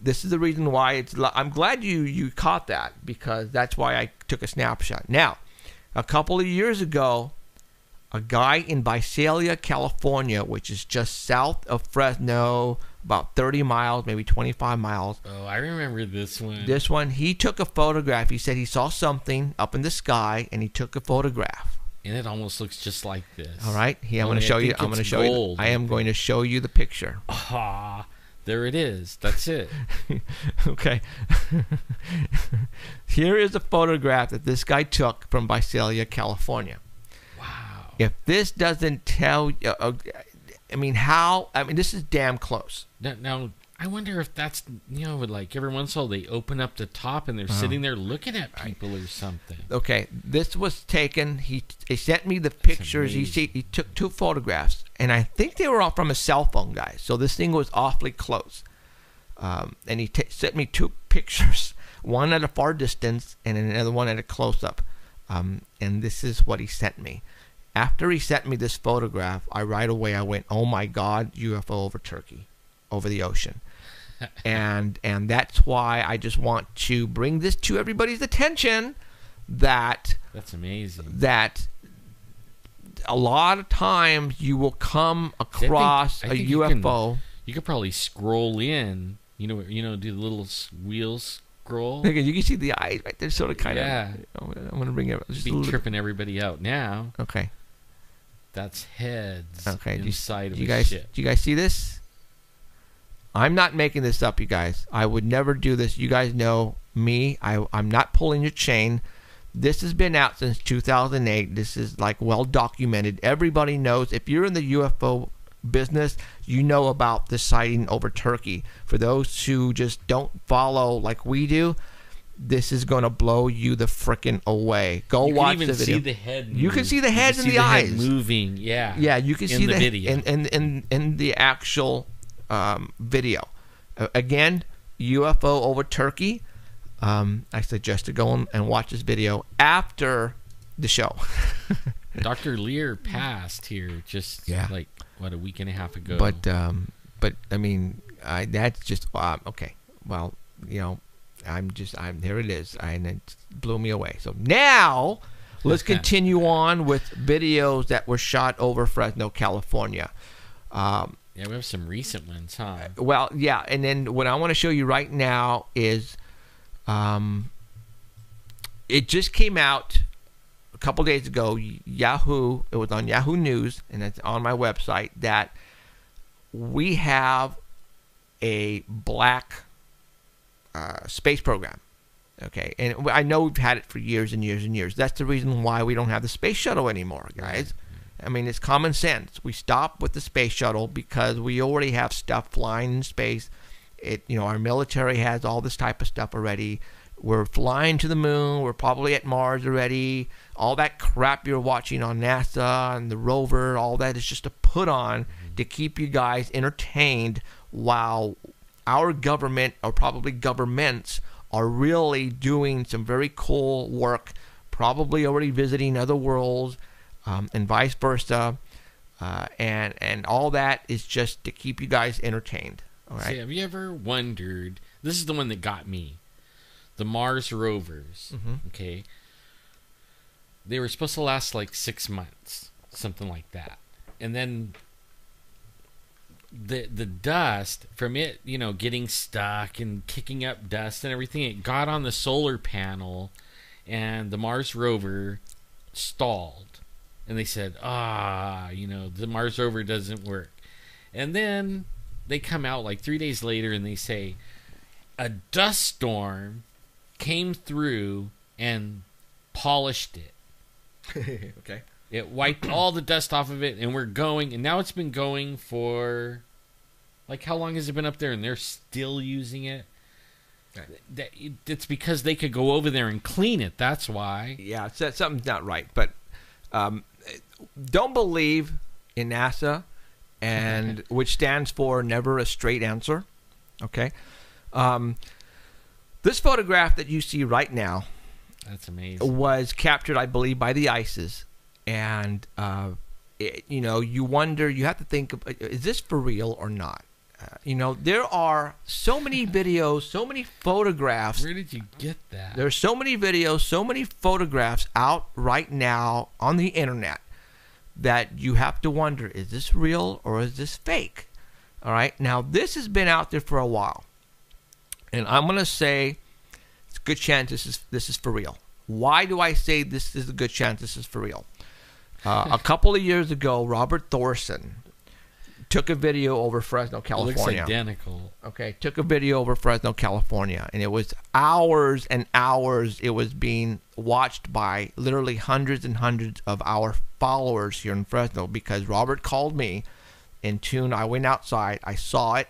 this is the reason why I'm glad you caught that, because that's why I took a snapshot. Now, a couple of years ago, a guy in Visalia, California, which is just south of Fresno, about 30 miles, maybe 25 miles. Oh, I remember this one. This one, he took a photograph. He said he saw something up in the sky, and he took a photograph. And it almost looks just like this. All right, I'm going to show you. I'm going to show you. I am going to show you the picture. Ah, there it is. That's it. Okay. Here is a photograph that this guy took from Visalia, California. Wow. If this doesn't tell you, this is damn close. Now, I wonder if that's, like every once in a while they open up the top and they're sitting there looking at people or something. Okay, this was taken. He sent me the pictures. He took two photographs, and I think they were all from a cell phone, guys. So this thing was awfully close. And he sent me two pictures, one at a far distance and another one at a close-up. And this is what he sent me. After he sent me this photograph, I went, oh my God, UFO over Turkey, over the ocean. and that's why I just want to bring this to everybody's attention that That's amazing. that a lot of times you will come across I think a UFO. You could probably scroll in. You know, do the little wheels scroll. Look, you can see the eyes right there, sort of kind Yeah. of. I'm going to bring it. Just a Be little, tripping everybody out now. okay. That's heads Okay. inside of you a guys, ship. do you guys see this? I'm not making this up, you guys. I would never do this. You guys know me. I'm not pulling your chain. This has been out since 2008. This is like well documented. Everybody knows. If you're in the UFO business, you know about the sighting over Turkey. For those who just don't follow like we do, this is going to blow you the frickin' away. Go You watch can even the video. see the head. You can move. see the heads You and can the see eyes. head moving. Yeah. Yeah, you can in see the the video. in the actual video. Again, UFO over Turkey. I suggest to go and watch this video after the show. Dr. Lear passed here just Yeah. like what, a week and a half ago. But I mean, that's just okay. Well, you know, I'm there. It is, and it blew me away. So now let's continue on with videos that were shot over Fresno, California. yeah, we have some recent ones, huh? Well, yeah, and then what I want to show you right now is, it just came out a couple days ago. Yahoo, it was on Yahoo News, and it's on my website, that we have a black space program. Okay, and I know we've had it for years and years and years. That's the reason why we don't have the space shuttle anymore, guys. I mean, it's common sense. We stopped with the space shuttle because we already have stuff flying in space. Our military has all this type of stuff already. We're flying to the moon. We're probably at Mars already. All that crap you're watching on NASA and the rover, all that is just a put on to keep you guys entertained while our government, or probably governments, are really doing some very cool work, probably already visiting other worlds, and vice versa. And all that is just to keep you guys entertained. All right. See, have you ever wondered? This is the one that got me. The Mars rovers. Okay. They were supposed to last like 6 months, something like that, and then the dust from it, getting stuck and kicking up dust and everything, it got on the solar panel, and the Mars rover stalled, and they said, the Mars rover doesn't work. And then they come out like 3 days later and they say a dust storm came through and polished it. Okay. It wiped all the dust off of it, and we're going, and now it's been going for, like, how long has it been up there, and they're still using it? It's because they could go over there and clean it, that's why. Yeah, something's not right. But don't believe in NASA, and which stands for never a straight answer. Okay. This photograph that you see right now, that's amazing, was captured, I believe, by the ISIS. And, you wonder, you have to think, is this for real or not? There are so many videos, so many photographs. Where did you get that? There are so many videos, so many photographs out right now on the internet that you have to wonder, is this real or is this fake? All right. Now, this has been out there for a while. And I'm going to say it's a good chance this is for real. Why do I say this is a good chance this is for real? A couple of years ago, Robert Thorson took a video over Fresno, California. It looks identical. Okay, took a video over Fresno, California, and it was hours and hours. It was being watched by literally hundreds and hundreds of our followers here in Fresno, because Robert called me in tune. I went outside. I saw it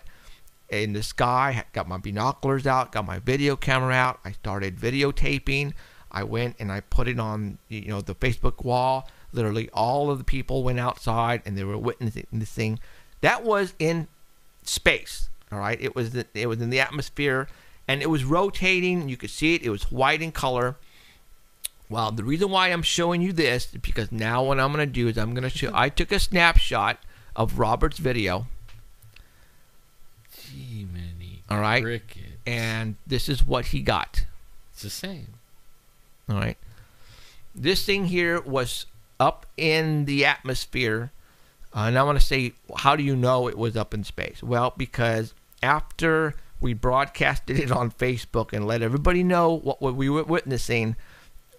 in the sky. Got my binoculars out. Got my video camera out. I started videotaping. I went and I put it on the Facebook wall. Literally all of the people went outside and they were witnessing this thing. That was in space, all right? It was in the atmosphere, and it was rotating. You could see it. It was white in color. Well, the reason why I'm showing you this is because now what I'm going to do is I'm going to show. I took a snapshot of Robert's video. Gee, many All right. Crickets. And this is what he got. It's the same. All right. This thing here was up in the atmosphere. And I want to say, how do you know it was up in space? Well, because after we broadcasted it on Facebook and let everybody know what we were witnessing,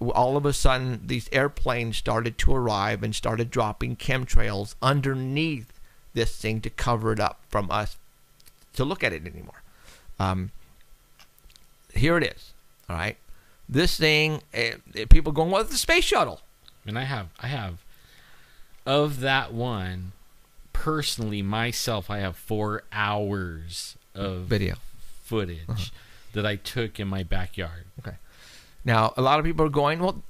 all of a sudden these airplanes started to arrive and started dropping chemtrails underneath this thing to cover it up from us to look at it anymore. Here it is. All right. This thing, people going, well, it's the space shuttle. And I have of that one, personally, myself, I have 4 hours of Video. footage that I took in my backyard. Okay. Now, a lot of people are going, well,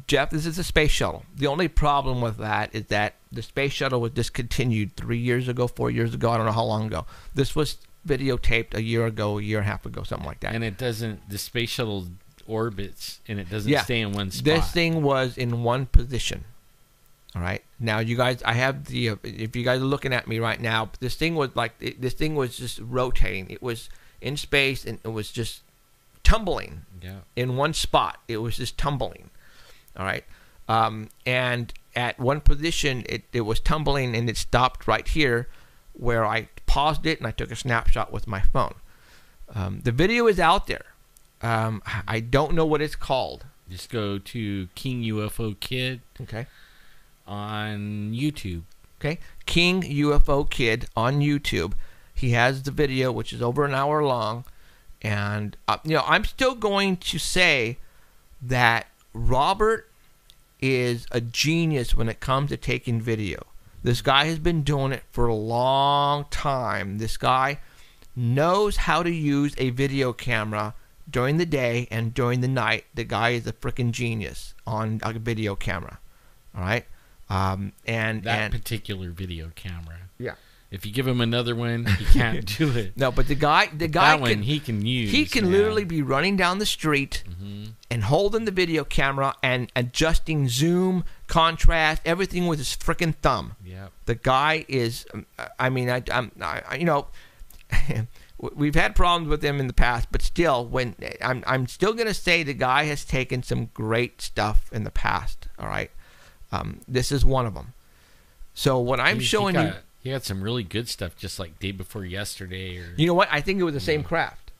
Jeff, this is a space shuttle. The only problem with that is that the space shuttle was discontinued 3 years ago, 4 years ago. I don't know how long ago. This was videotaped a year ago, a year and a half ago, something like that. And it doesn't, the space shuttle orbits and it doesn't Yeah. stay in one spot. This thing was in one position. All right. Now, you guys, I have the, if you guys are looking at me right now, this thing was like, this thing was just rotating. It was in space and it was just tumbling in one spot. It was just tumbling. All right. And at one position, it was tumbling and it stopped right here where I paused it and I took a snapshot with my phone. The video is out there. I don't know what it's called. Just go to King UFO Kid Okay. on YouTube. Okay. King UFO Kid on YouTube. He has the video, which is over an hour long. And, I'm still going to say that Robert is a genius when it comes to taking video. This guy has been doing it for a long time. This guy knows how to use a video camera during the day and during the night. The guy is a freaking genius on a video camera. All right? And particular video camera. Yeah. If you give him another one, he can't do it. No, but the guy that one he can use. He can literally be running down the street and holding the video camera and adjusting zoom, contrast, everything with his freaking thumb. Yeah. The guy is, we've had problems with him in the past, but still, I'm still gonna say the guy has taken some great stuff in the past. All right, this is one of them. So what I'm showing you. He had some really good stuff, just like day before yesterday. Or you know what? I think it was the same craft.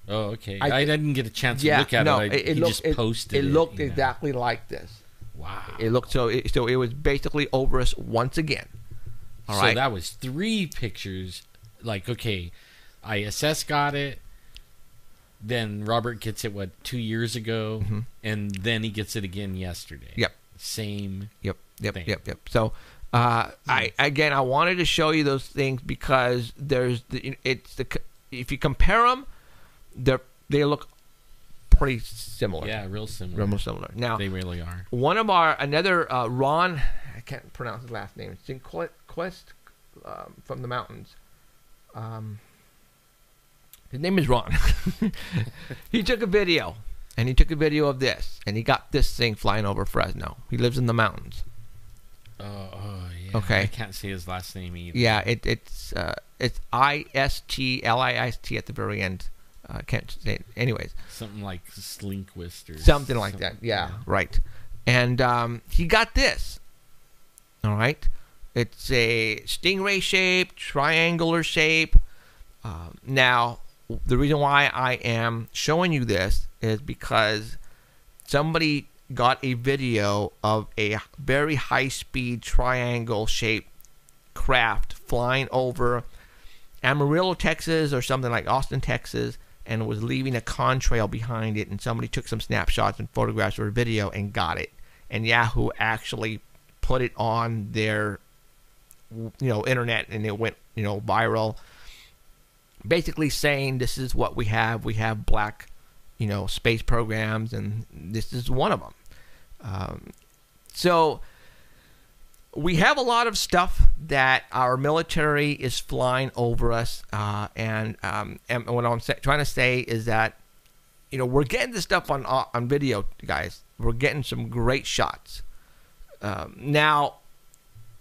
Oh, okay. I didn't get a chance to look at it. He just posted it. It looked exactly like this. Wow. It looked so it was basically over us once again. All right. So that was 3 pictures. Like, okay, ISS got it. Then Robert gets it 2 years ago, and then he gets it again yesterday. Yep. Same. Yep. thing. Yep. So. I wanted to show you those things because if you compare them, they look pretty similar. Yeah, real similar. Real similar. Now they really are. One of another Ron, I can't pronounce his last name. It's Quest from the mountains. His name is Ron. He took a video, and he took a video of this, and he got this thing flying over Fresno. He lives in the mountains. Oh, yeah. Okay. I can't say his last name either. Yeah, it's ISTLIST at the very end. I can't say it. Anyways. Something like Slinkwist or something like that. Yeah, right. And he got this. All right. It's a stingray shape, triangular shape. Now, the reason why I am showing you this is because somebody got a video of a very high-speed triangle-shaped craft flying over Amarillo, Texas, or something like Austin, Texas, and was leaving a contrail behind it. And somebody took some snapshots and photographs or video and got it. And Yahoo actually put it on their, internet, and it went, viral. Basically saying this is what we have. We have black, space programs, and this is one of them. So we have a lot of stuff that our military is flying over us, and what I'm trying to say is that we're getting this stuff on video, guys. We're getting some great shots. Now,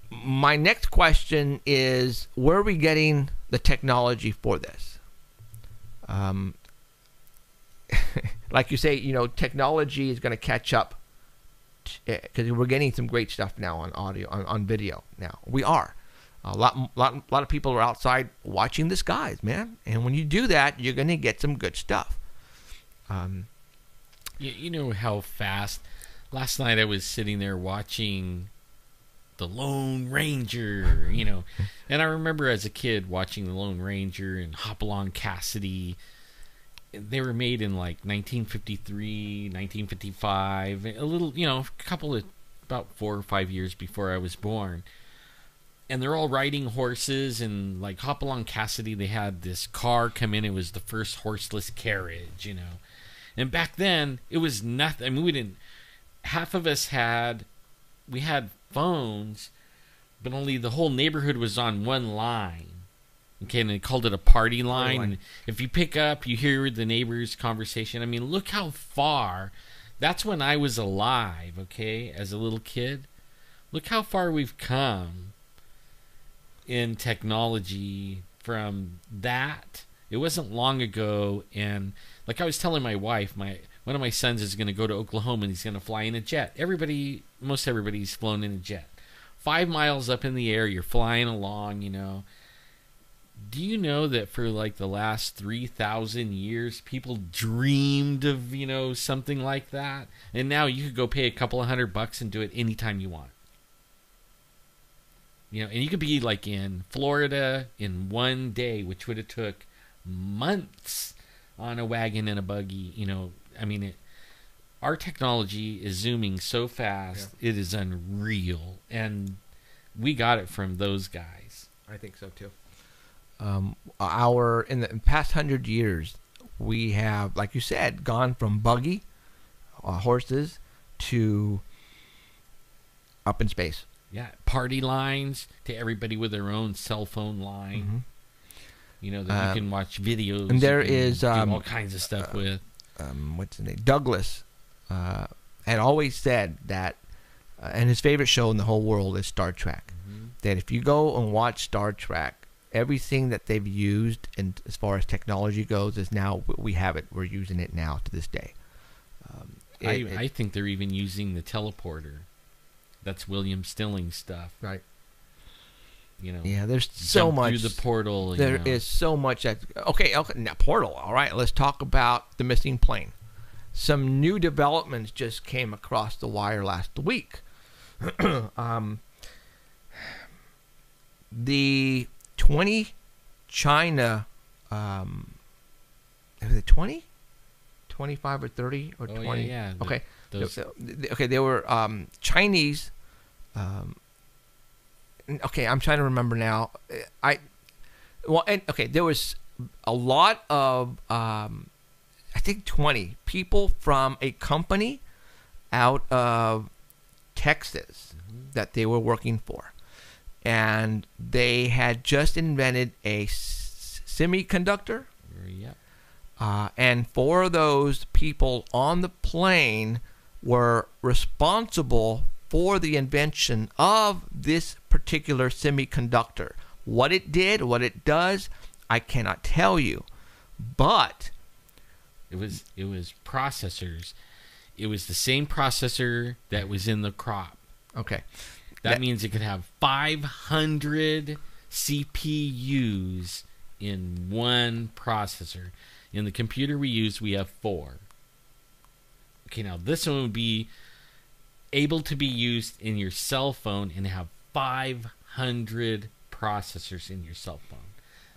my next question is, where are we getting the technology for this? like you say, you know, technology is going to catch up because we're getting some great stuff now on audio, on video. Now we are. A lot of people are outside watching the skies, man. And when you do that, you're going to get some good stuff. You know how fast. Last night I was sitting there watching The Lone Ranger, you know, and I remember as a kid watching The Lone Ranger and Hopalong Cassidy. They were made in like 1953, 1955, a little, you know, a couple of, about 4 or 5 years before I was born. And they're all riding horses, and like Hopalong Cassidy, they had this car come in. It was the first horseless carriage, you know. And back then, it was nothing. I mean, we didn't, half of us had phones, but only the whole neighborhood was on one line. Okay, and they called it a party line. And if you pick up, you hear the neighbor's conversation. I mean, look how far. That's when I was alive, okay, as a little kid. Look how far we've come in technology from that. It wasn't long ago, and like I was telling my wife, one of my sons is going to go to Oklahoma, and he's going to fly in a jet. Most everybody's flown in a jet. 5 miles up in the air, you're flying along, you know. Do you know that for like the last 3,000 years, people dreamed of, you know, something like that? And now you could go pay a couple of $100 and do it anytime you want. You know, and you could be like in Florida in one day, which would have took months on a wagon and a buggy. You know, I mean, our technology is zooming so fast, it is unreal. And we got it from those guys. I think so too. In the past 100 years, we have, like you said, gone from buggy, horses, to up in space. Yeah, party lines to everybody with their own cell phone line. Mm-hmm. You know, that you can watch videos. And there you can is do all kinds of stuff with. What's his name? Douglas had always said that, and his favorite show in the whole world is Star Trek. Mm-hmm. That if you go and watch Star Trek, everything that they've used, and as far as technology goes, is now we have it. We're using it now to this day. I think they're even using the teleporter. That's William Stilling stuff, right? You know, yeah. There's so much through the portal. There is so much that. Okay. Now portal. All right. Let's talk about the missing plane. Some new developments just came across the wire last week. The 20 China. Was it 20? 25 or 30 or 20? Yeah. Okay. Okay. They were Chinese. Okay, I'm trying to remember now. There was a lot of, I think 20 people from a company out of Texas that they were working for. And they had just invented a semiconductor. Yeah. And 4 of those people on the plane were responsible for the invention of this particular semiconductor. What it did, what it does, I cannot tell you. But it was processors. It was the same processor that was in the crop. Okay. That means it could have 500 CPUs in one processor. In the computer we use, we have 4. Okay, now this one would be able to be used in your cell phone and have 500 processors in your cell phone.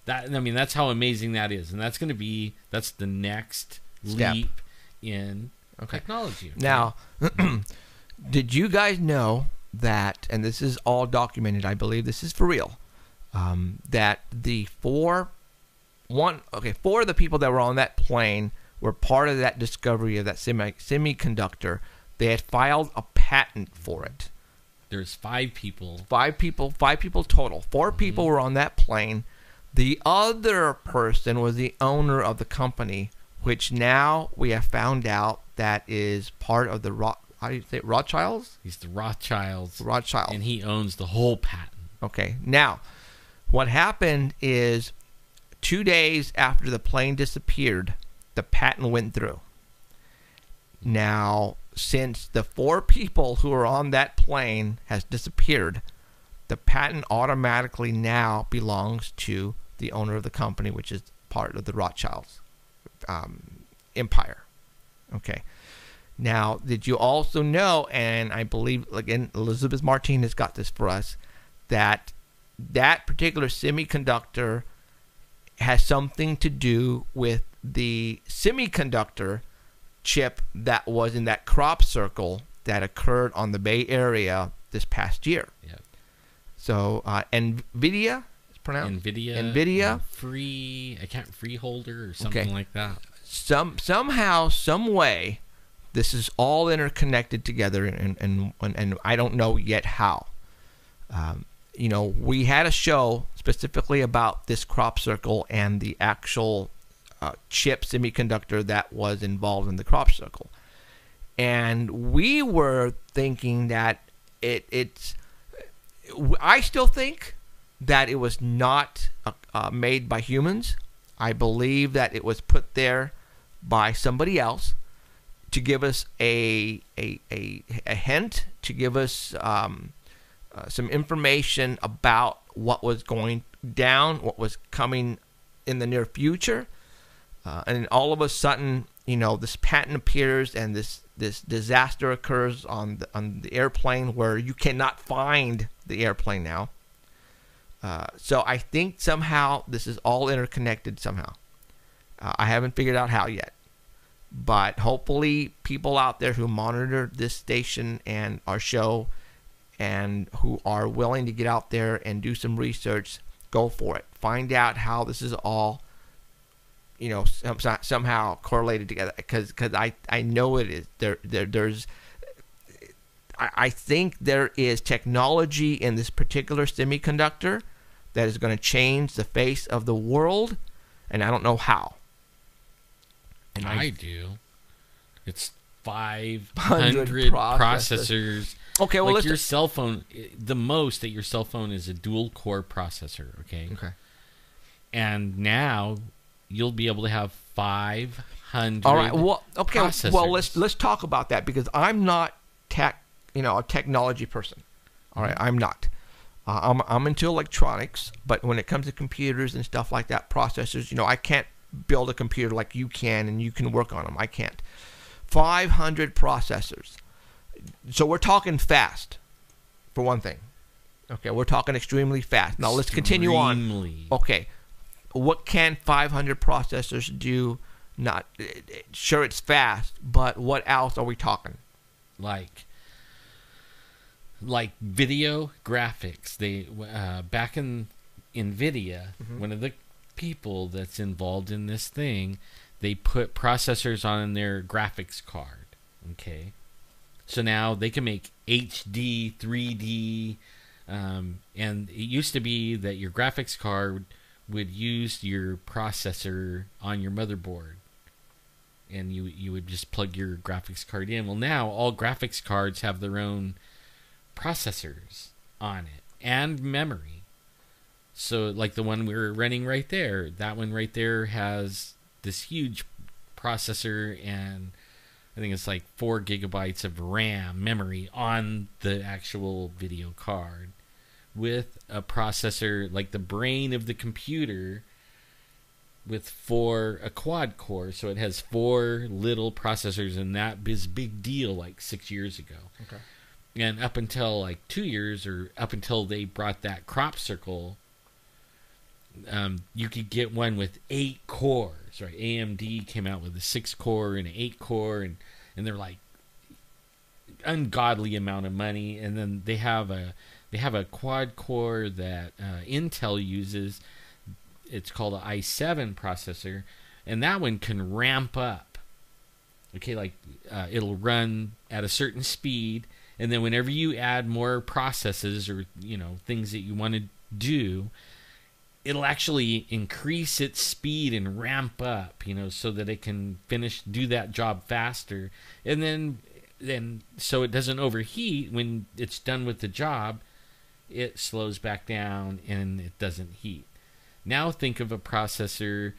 That's how amazing that is, and that's the next step. leap in technology. Okay? Now, did you guys know that, and this is all documented, I believe this is for real, that the 4 of the people that were on that plane were part of that discovery of that semiconductor. They had filed a patent for it. There's 5 people. 5 people total. 4 people were on that plane. The other person was the owner of the company, which now we have found out that is part of the Rothschilds? He's the Rothschilds. Rothschild. And he owns the whole patent. Okay. Now, what happened is 2 days after the plane disappeared, the patent went through. Now, since the 4 people who are on that plane has disappeared, the patent automatically now belongs to the owner of the company, which is part of the Rothschilds empire. Okay. Now, did you also know, and I believe, again, Elizabeth Martinez got this for us, that that particular semiconductor has something to do with the semiconductor chip that was in that crop circle that occurred on the Bay Area this past year. Yeah. So, NVIDIA, it's pronounced? NVIDIA. Freeholder or something like that. Somehow, some way, this is all interconnected together, and I don't know yet how. We had a show specifically about this crop circle and the actual chip semiconductor that was involved in the crop circle. And we were thinking that I still think that it was not made by humans. I believe that it was put there by somebody else to give us a hint, to give us some information about what was going down, what was coming in the near future. And all of a sudden, this patent appears and this disaster occurs on the airplane where you cannot find the airplane now. So I think somehow this is all interconnected somehow. I haven't figured out how yet. But hopefully people out there who monitor this station and our show and who are willing to get out there and do some research, go for it. Find out how this is all, somehow correlated together. Because I know it is. I think there is technology in this particular semiconductor that is going to change the face of the world, and I don't know how. And I do. It's 500 processors. Okay, well, like your cell phone, the most that your cell phone is a dual core processor. Okay. And now you'll be able to have 500. All right. Well, okay. Processors. Well, let's talk about that because I'm not a technology person. All right, I'm not. I'm into electronics, but when it comes to computers and stuff like that, processors, I can't build a computer like you can and you can work on them. I can't. 500 processors. So we're talking fast, for one thing. Okay, we're talking extremely fast. Now let's continue on. Okay, what can 500 processors do? Not sure it's fast, but what else are we talking? Like video graphics. They back in NVIDIA, one of the people that's involved in this thing, they put processors on their graphics card. Okay, so now they can make HD, 3D, and it used to be that your graphics card would use your processor on your motherboard, and you would just plug your graphics card in. Well, now all graphics cards have their own processors on it and memory. So like the one we're running right there, that one right there has this huge processor, and I think it's like 4 gigabytes of RAM memory on the actual video card with a processor like the brain of the computer with a quad core. So it has 4 little processors, and that is a big deal like 6 years ago. Okay. And up until like 2 years, or up until they brought that crop circle, you could get one with 8 cores, right? AMD came out with a 6-core and an 8-core, and they're like ungodly amount of money. And then they have a quad core that Intel uses. It's called an i7 processor, and that one can ramp up. Okay, like it'll run at a certain speed, and then whenever you add more processes or things that you want to do, it'll actually increase its speed and ramp up, so that it can do that job faster. And then so it doesn't overheat when it's done with the job, it slows back down and it doesn't heat. Now think of a processor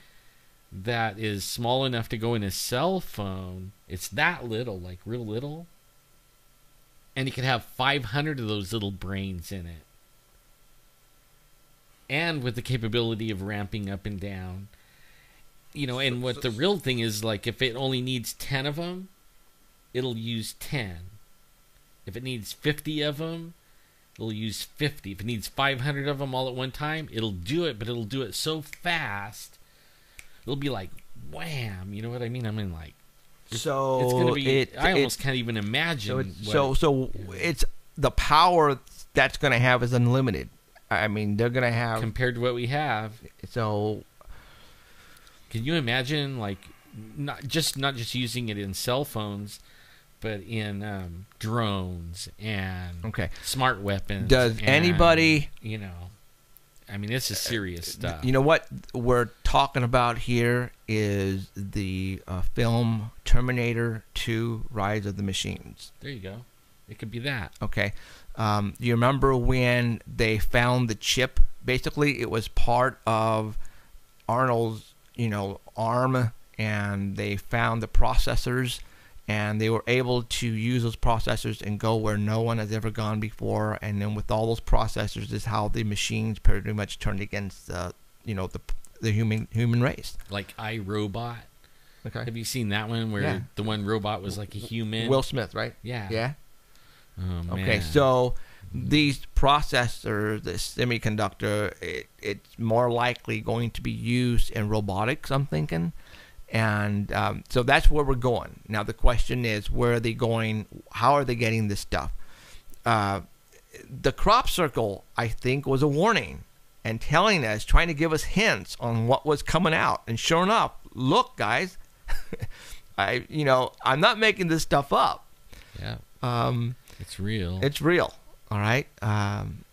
that is small enough to go in a cell phone. It's that little, like real little. And you can have 500 of those little brains in it. And with the capability of ramping up and down. You know, and what the real thing is, like, if it only needs 10 of them, it'll use 10. If it needs 50 of them, it'll use 50. If it needs 500 of them all at one time, it'll do it, but it'll do it so fast. It'll be like, wham, you know what I mean? I mean, like, So it's going to be, I almost can't even imagine. So it's the power that's going to have is unlimited. I mean, they're going to have, compared to what we have. So Can you imagine, like, not just using it in cell phones, but in drones and smart weapons? Does anybody, you know, I mean, this is serious stuff. You know what we're talking about here is the film Terminator 2: Rise of the Machines. There you go. It could be that. Okay. You remember when they found the chip? Basically, it was part of Arnold's, arm, and they found the processors, and they were able to use those processors and go where no one has ever gone before. And then with all those processors is how the machines pretty much turned against the human race. Like iRobot. Okay. Have you seen that one where the one robot was like a human? Will Smith, right? Yeah. Yeah. Oh, man. Okay, so these processors, the semiconductor, it's more likely going to be used in robotics, I'm thinking. And so that's where we're going. Now, the question is, where are they going? How are they getting this stuff? The crop circle, I think, was a warning and telling us, trying to give us hints on what was coming out. And sure enough, look, guys, I'm not making this stuff up. Yeah. It's real. It's real. All right. And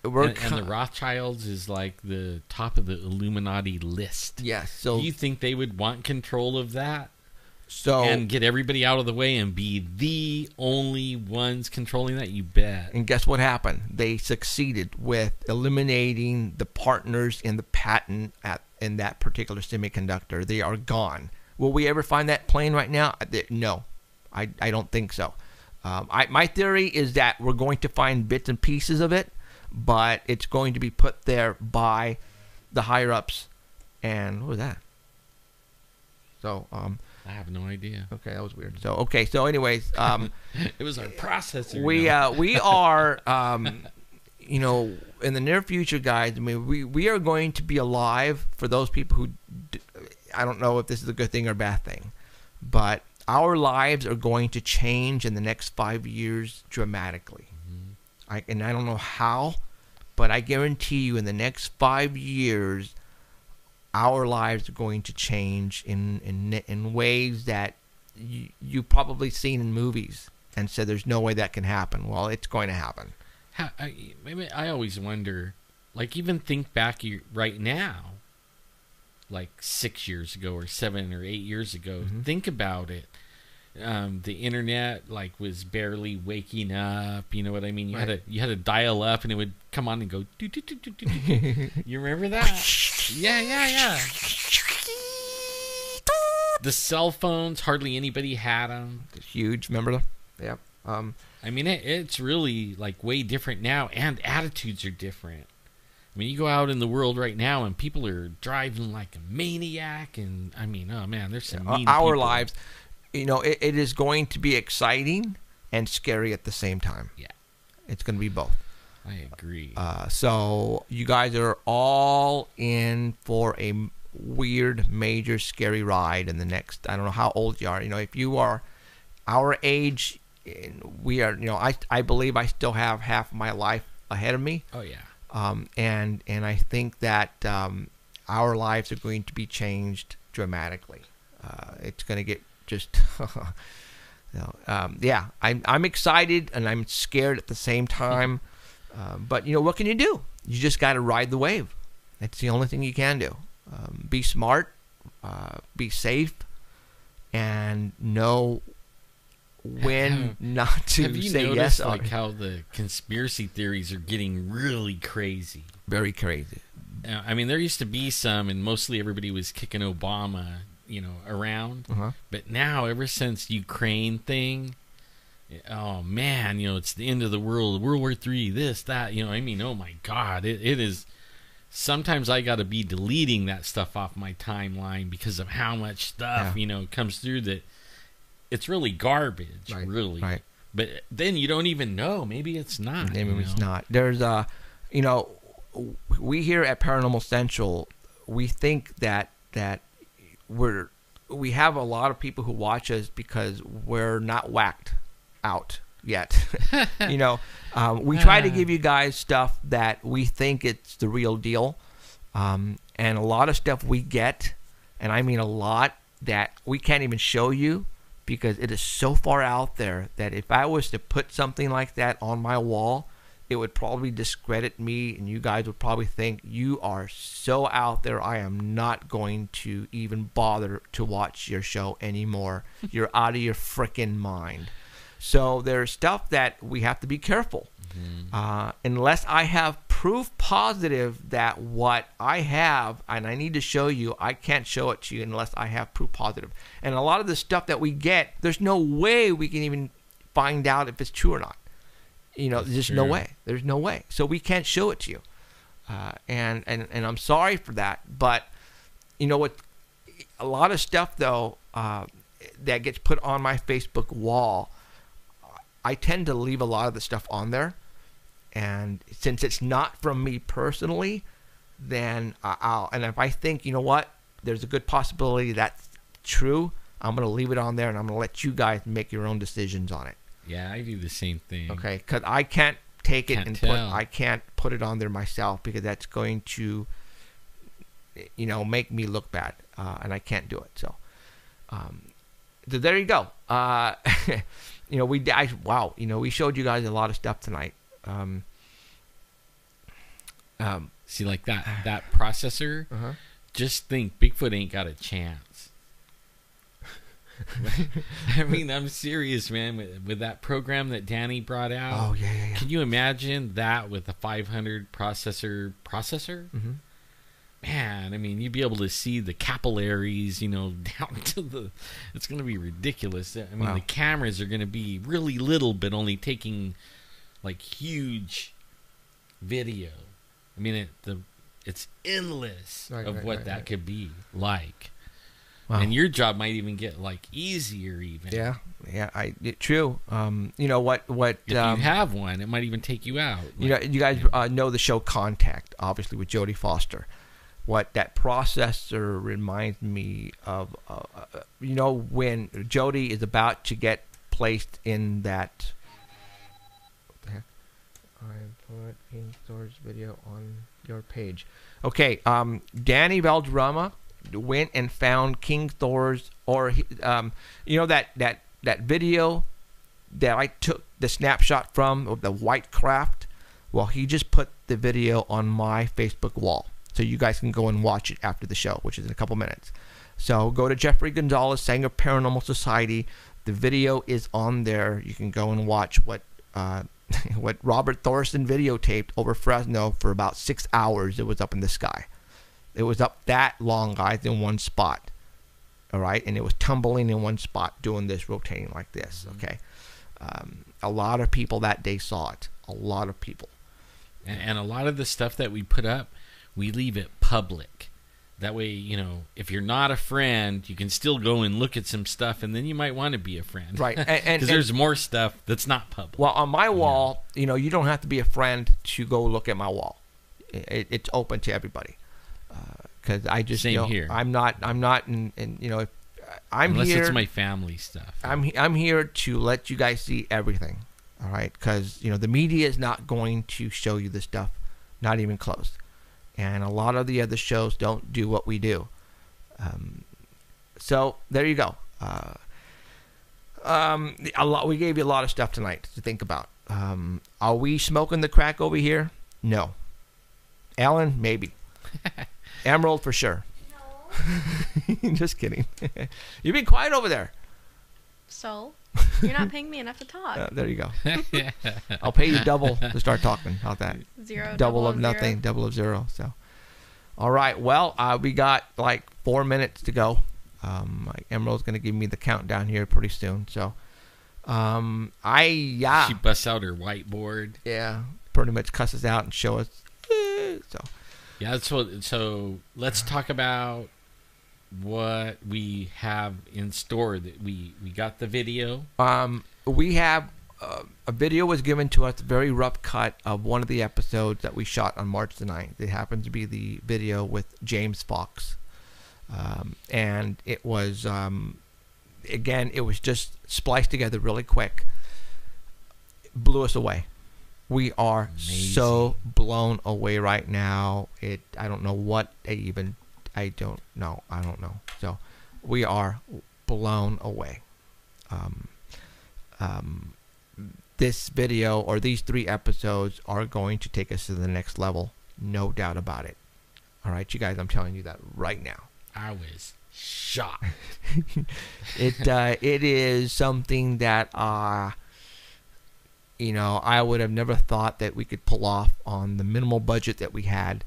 the Rothschilds is like the top of the Illuminati list. Yes. So do you think they would want control of that? So and get everybody out of the way and be the only ones controlling that? You bet. And guess what happened? They succeeded with eliminating the partners in the patent in that particular semiconductor. They are gone. Will we ever find that plane right now? No, I don't think so. My theory is that we're going to find bits and pieces of it, but it's going to be put there by the higher ups. And what was that? So I have no idea. Okay, that was weird. So anyways, it was our processor. We are in the near future, guys. I mean, we are going to be alive for those people who I don't know if this is a good thing or a bad thing, but our lives are going to change in the next 5 years dramatically. Mm-hmm. I don't know how, but I guarantee you in the next 5 years, our lives are going to change in ways that you've probably seen in movies and said there's no way that can happen. Well, it's going to happen. Maybe I always wonder, like, even think back right now, like 6 years ago or 7 or 8 years ago. Mm-hmm. Think about it. The internet was barely waking up. You know what I mean? You had to dial up, and it would come on and go. Doo, doo, doo, doo, doo, doo. You remember that? Yeah. The cell phones, hardly anybody had them. Huge, remember them? Yep. I mean, it's really way different now, and attitudes are different. I mean, you go out in the world right now, and people are driving like a maniac, and I mean, oh man, there's some mean our people. Lives. It is going to be exciting and scary at the same time. Yeah, it's going to be both. I agree. So you guys are all in for a weird, major, scary ride in the next. I don't know how old you are. If you are our age, we are. I believe I still have half of my life ahead of me. Oh yeah. And I think that our lives are going to be changed dramatically. It's going to get just, I'm excited and I'm scared at the same time. But what can you do? You just got to ride the wave. That's the only thing you can do. Be smart, be safe, and know when not to have you say noticed, yes. How the conspiracy theories are getting really crazy? Very crazy. I mean, there used to be some, and mostly everybody was kicking Obama, around. But now, ever since Ukraine thing, oh man, it's the end of the world, World War III, this, that, I mean, oh my God, it is. Sometimes I got to be deleting that stuff off my timeline because of how much stuff, comes through that it's really garbage, really. Right. But then you don't even know. Maybe it's not. Maybe it's not. There's we here at Paranormal Central, we think that we have a lot of people who watch us because we're not whacked out yet. We try to give you guys stuff that we think it's the real deal, and a lot of stuff we get, and I mean a lot, that we can't even show you because it is so far out there that if I was to put something like that on my wall, it would probably discredit me, and you guys would probably think you are so out there, I am not going to even bother to watch your show anymore. You're out of your freaking mind. So there's stuff that we have to be careful. Unless I have proof positive that what I have, and I need to show you, I can't show it to you unless I have proof positive. And a lot of the stuff that we get, there's no way we can even find out if it's true or not. There's just no way. There's no way. So we can't show it to you. And I'm sorry for that. But what? A lot of stuff, though, that gets put on my Facebook wall, I tend to leave a lot of the stuff on there. And since it's not from me personally, then and if I think, there's a good possibility that's true, I'm going to leave it on there, and I'm going to let you guys make your own decisions on it. Yeah, I do the same thing. Okay, because I can't take it I can't put it on there myself because that's going to, make me look bad, and I can't do it. So, so there you go. We showed you guys a lot of stuff tonight. See, like that processor. Just think, Bigfoot ain't got a chance. I mean, I'm serious, man. With that program that Danny brought out. Oh yeah. Can you imagine that with a 500 processor? Man, I mean, you'd be able to see the capillaries, down to the. It's going to be ridiculous. I mean, the cameras are going to be really little, but only taking like huge video. I mean, it's endless of what that could be like. Wow. And your job might even get like easier, even. Yeah, true. What? If you have one, it might even take you out. You guys know the show Contact, obviously, with Jodie Foster. What that processor reminds me of, when Jodie is about to get placed in that. What the heck? I put King Thor's video on your page. Okay, Danny Valderrama went and found King Thor's, that video that I took the snapshot from of the white craft. Well, he just put the video on my Facebook wall, so you guys can go and watch it after the show, which is in a couple minutes. So go to Jeffrey Gonzalez, Sanger Paranormal Society. The video is on there. You can go and watch what Robert Thorson videotaped over Fresno for about 6 hours. It was up in the sky. It was up that long, guys, in one spot. All right? And it was tumbling in one spot, doing this, rotating like this. Okay? A lot of people that day saw it. A lot of people. And a lot of the stuff that we put up, we leave it public. That way, if you're not a friend, you can still go and look at some stuff, and then you might want to be a friend. Right. Because there's more stuff that's not public. Well, on my wall, you don't have to be a friend to go look at my wall. It's open to everybody. Because I just Same here. I'm not I'm Unless here. it's my family stuff. I'm here to let you guys see everything. All right, because the media is not going to show you this stuff, not even close. And a lot of the other shows don't do what we do. So there you go. We gave you a lot of stuff tonight to think about. Are we smoking the crack over here? No. Alan, maybe. Emerald for sure. No. Just kidding. You've been quiet over there. So? You're not paying me enough to talk. There you go. I'll pay you double to start talking. How's that? Zero. Double of nothing, double of zero. So, All right. Well, we got like 4 minutes to go. Emerald's going to give me the countdown here pretty soon. So, She busts out her whiteboard. Yeah, pretty much cusses out and show us. So, yeah. So let's talk about what we have in store. That we got the video. We have a video was given to us, a very rough cut of one of the episodes that we shot on March the 9th. It happened to be the video with James Fox. And it was, again, it was just spliced together really quick. It blew us away. We are so blown away right now. I don't know what I don't know. So we are blown away. This video or these 3 episodes are going to take us to the next level. No doubt about it. All right, you guys, I'm telling you that right now. I was shocked. It is something that I would have never thought that we could pull off on the minimal budget that we had.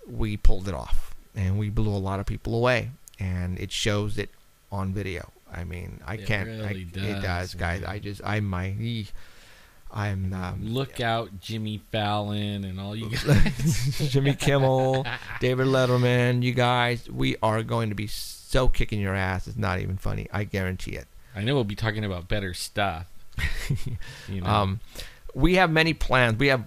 We pulled it off, and we blew a lot of people away, and it shows it on video. I mean, it does, guys. Look out, Jimmy Fallon and all you guys. Jimmy Kimmel, David Letterman, you guys, we are going to be so kicking your ass. It's not even funny. I guarantee it. I know we'll be talking about better stuff. We have many plans. We have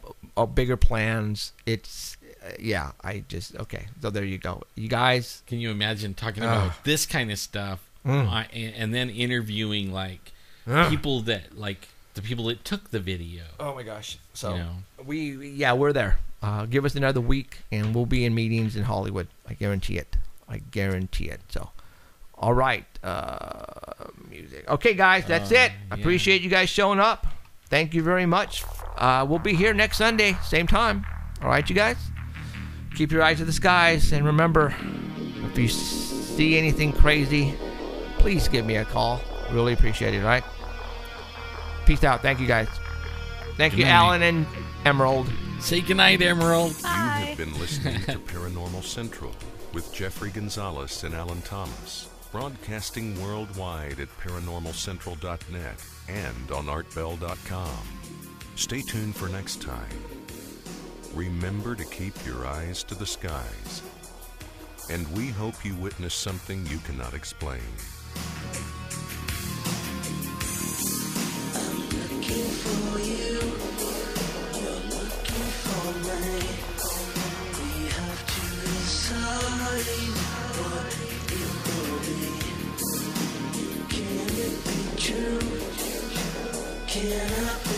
bigger plans. It's, okay. So there you go. You guys. Can you imagine talking about this kind of stuff and then interviewing people that the people that took the video. Oh my gosh. So we're there. Give us another week and we'll be in meetings in Hollywood. I guarantee it. So, all right. Music. Okay, guys, that's it. I appreciate you guys showing up. Thank you very much. We'll be here next Sunday, same time. All right, you guys? Keep your eyes to the skies. And remember, if you see anything crazy, please give me a call. Really appreciate it, all right? Peace out. Thank you, guys. Thank you, Alan and Emerald. Say goodnight, Emerald. You have been listening to Paranormal Central with Jeffrey Gonzalez and Alan Thomas, broadcasting worldwide at paranormalcentral.net and on artbell.com. Stay tuned for next time. Remember to keep your eyes to the skies. And we hope you witness something you cannot explain. Looking for you, you're looking for me. We have to decide what it will be. Can it be true? Can I be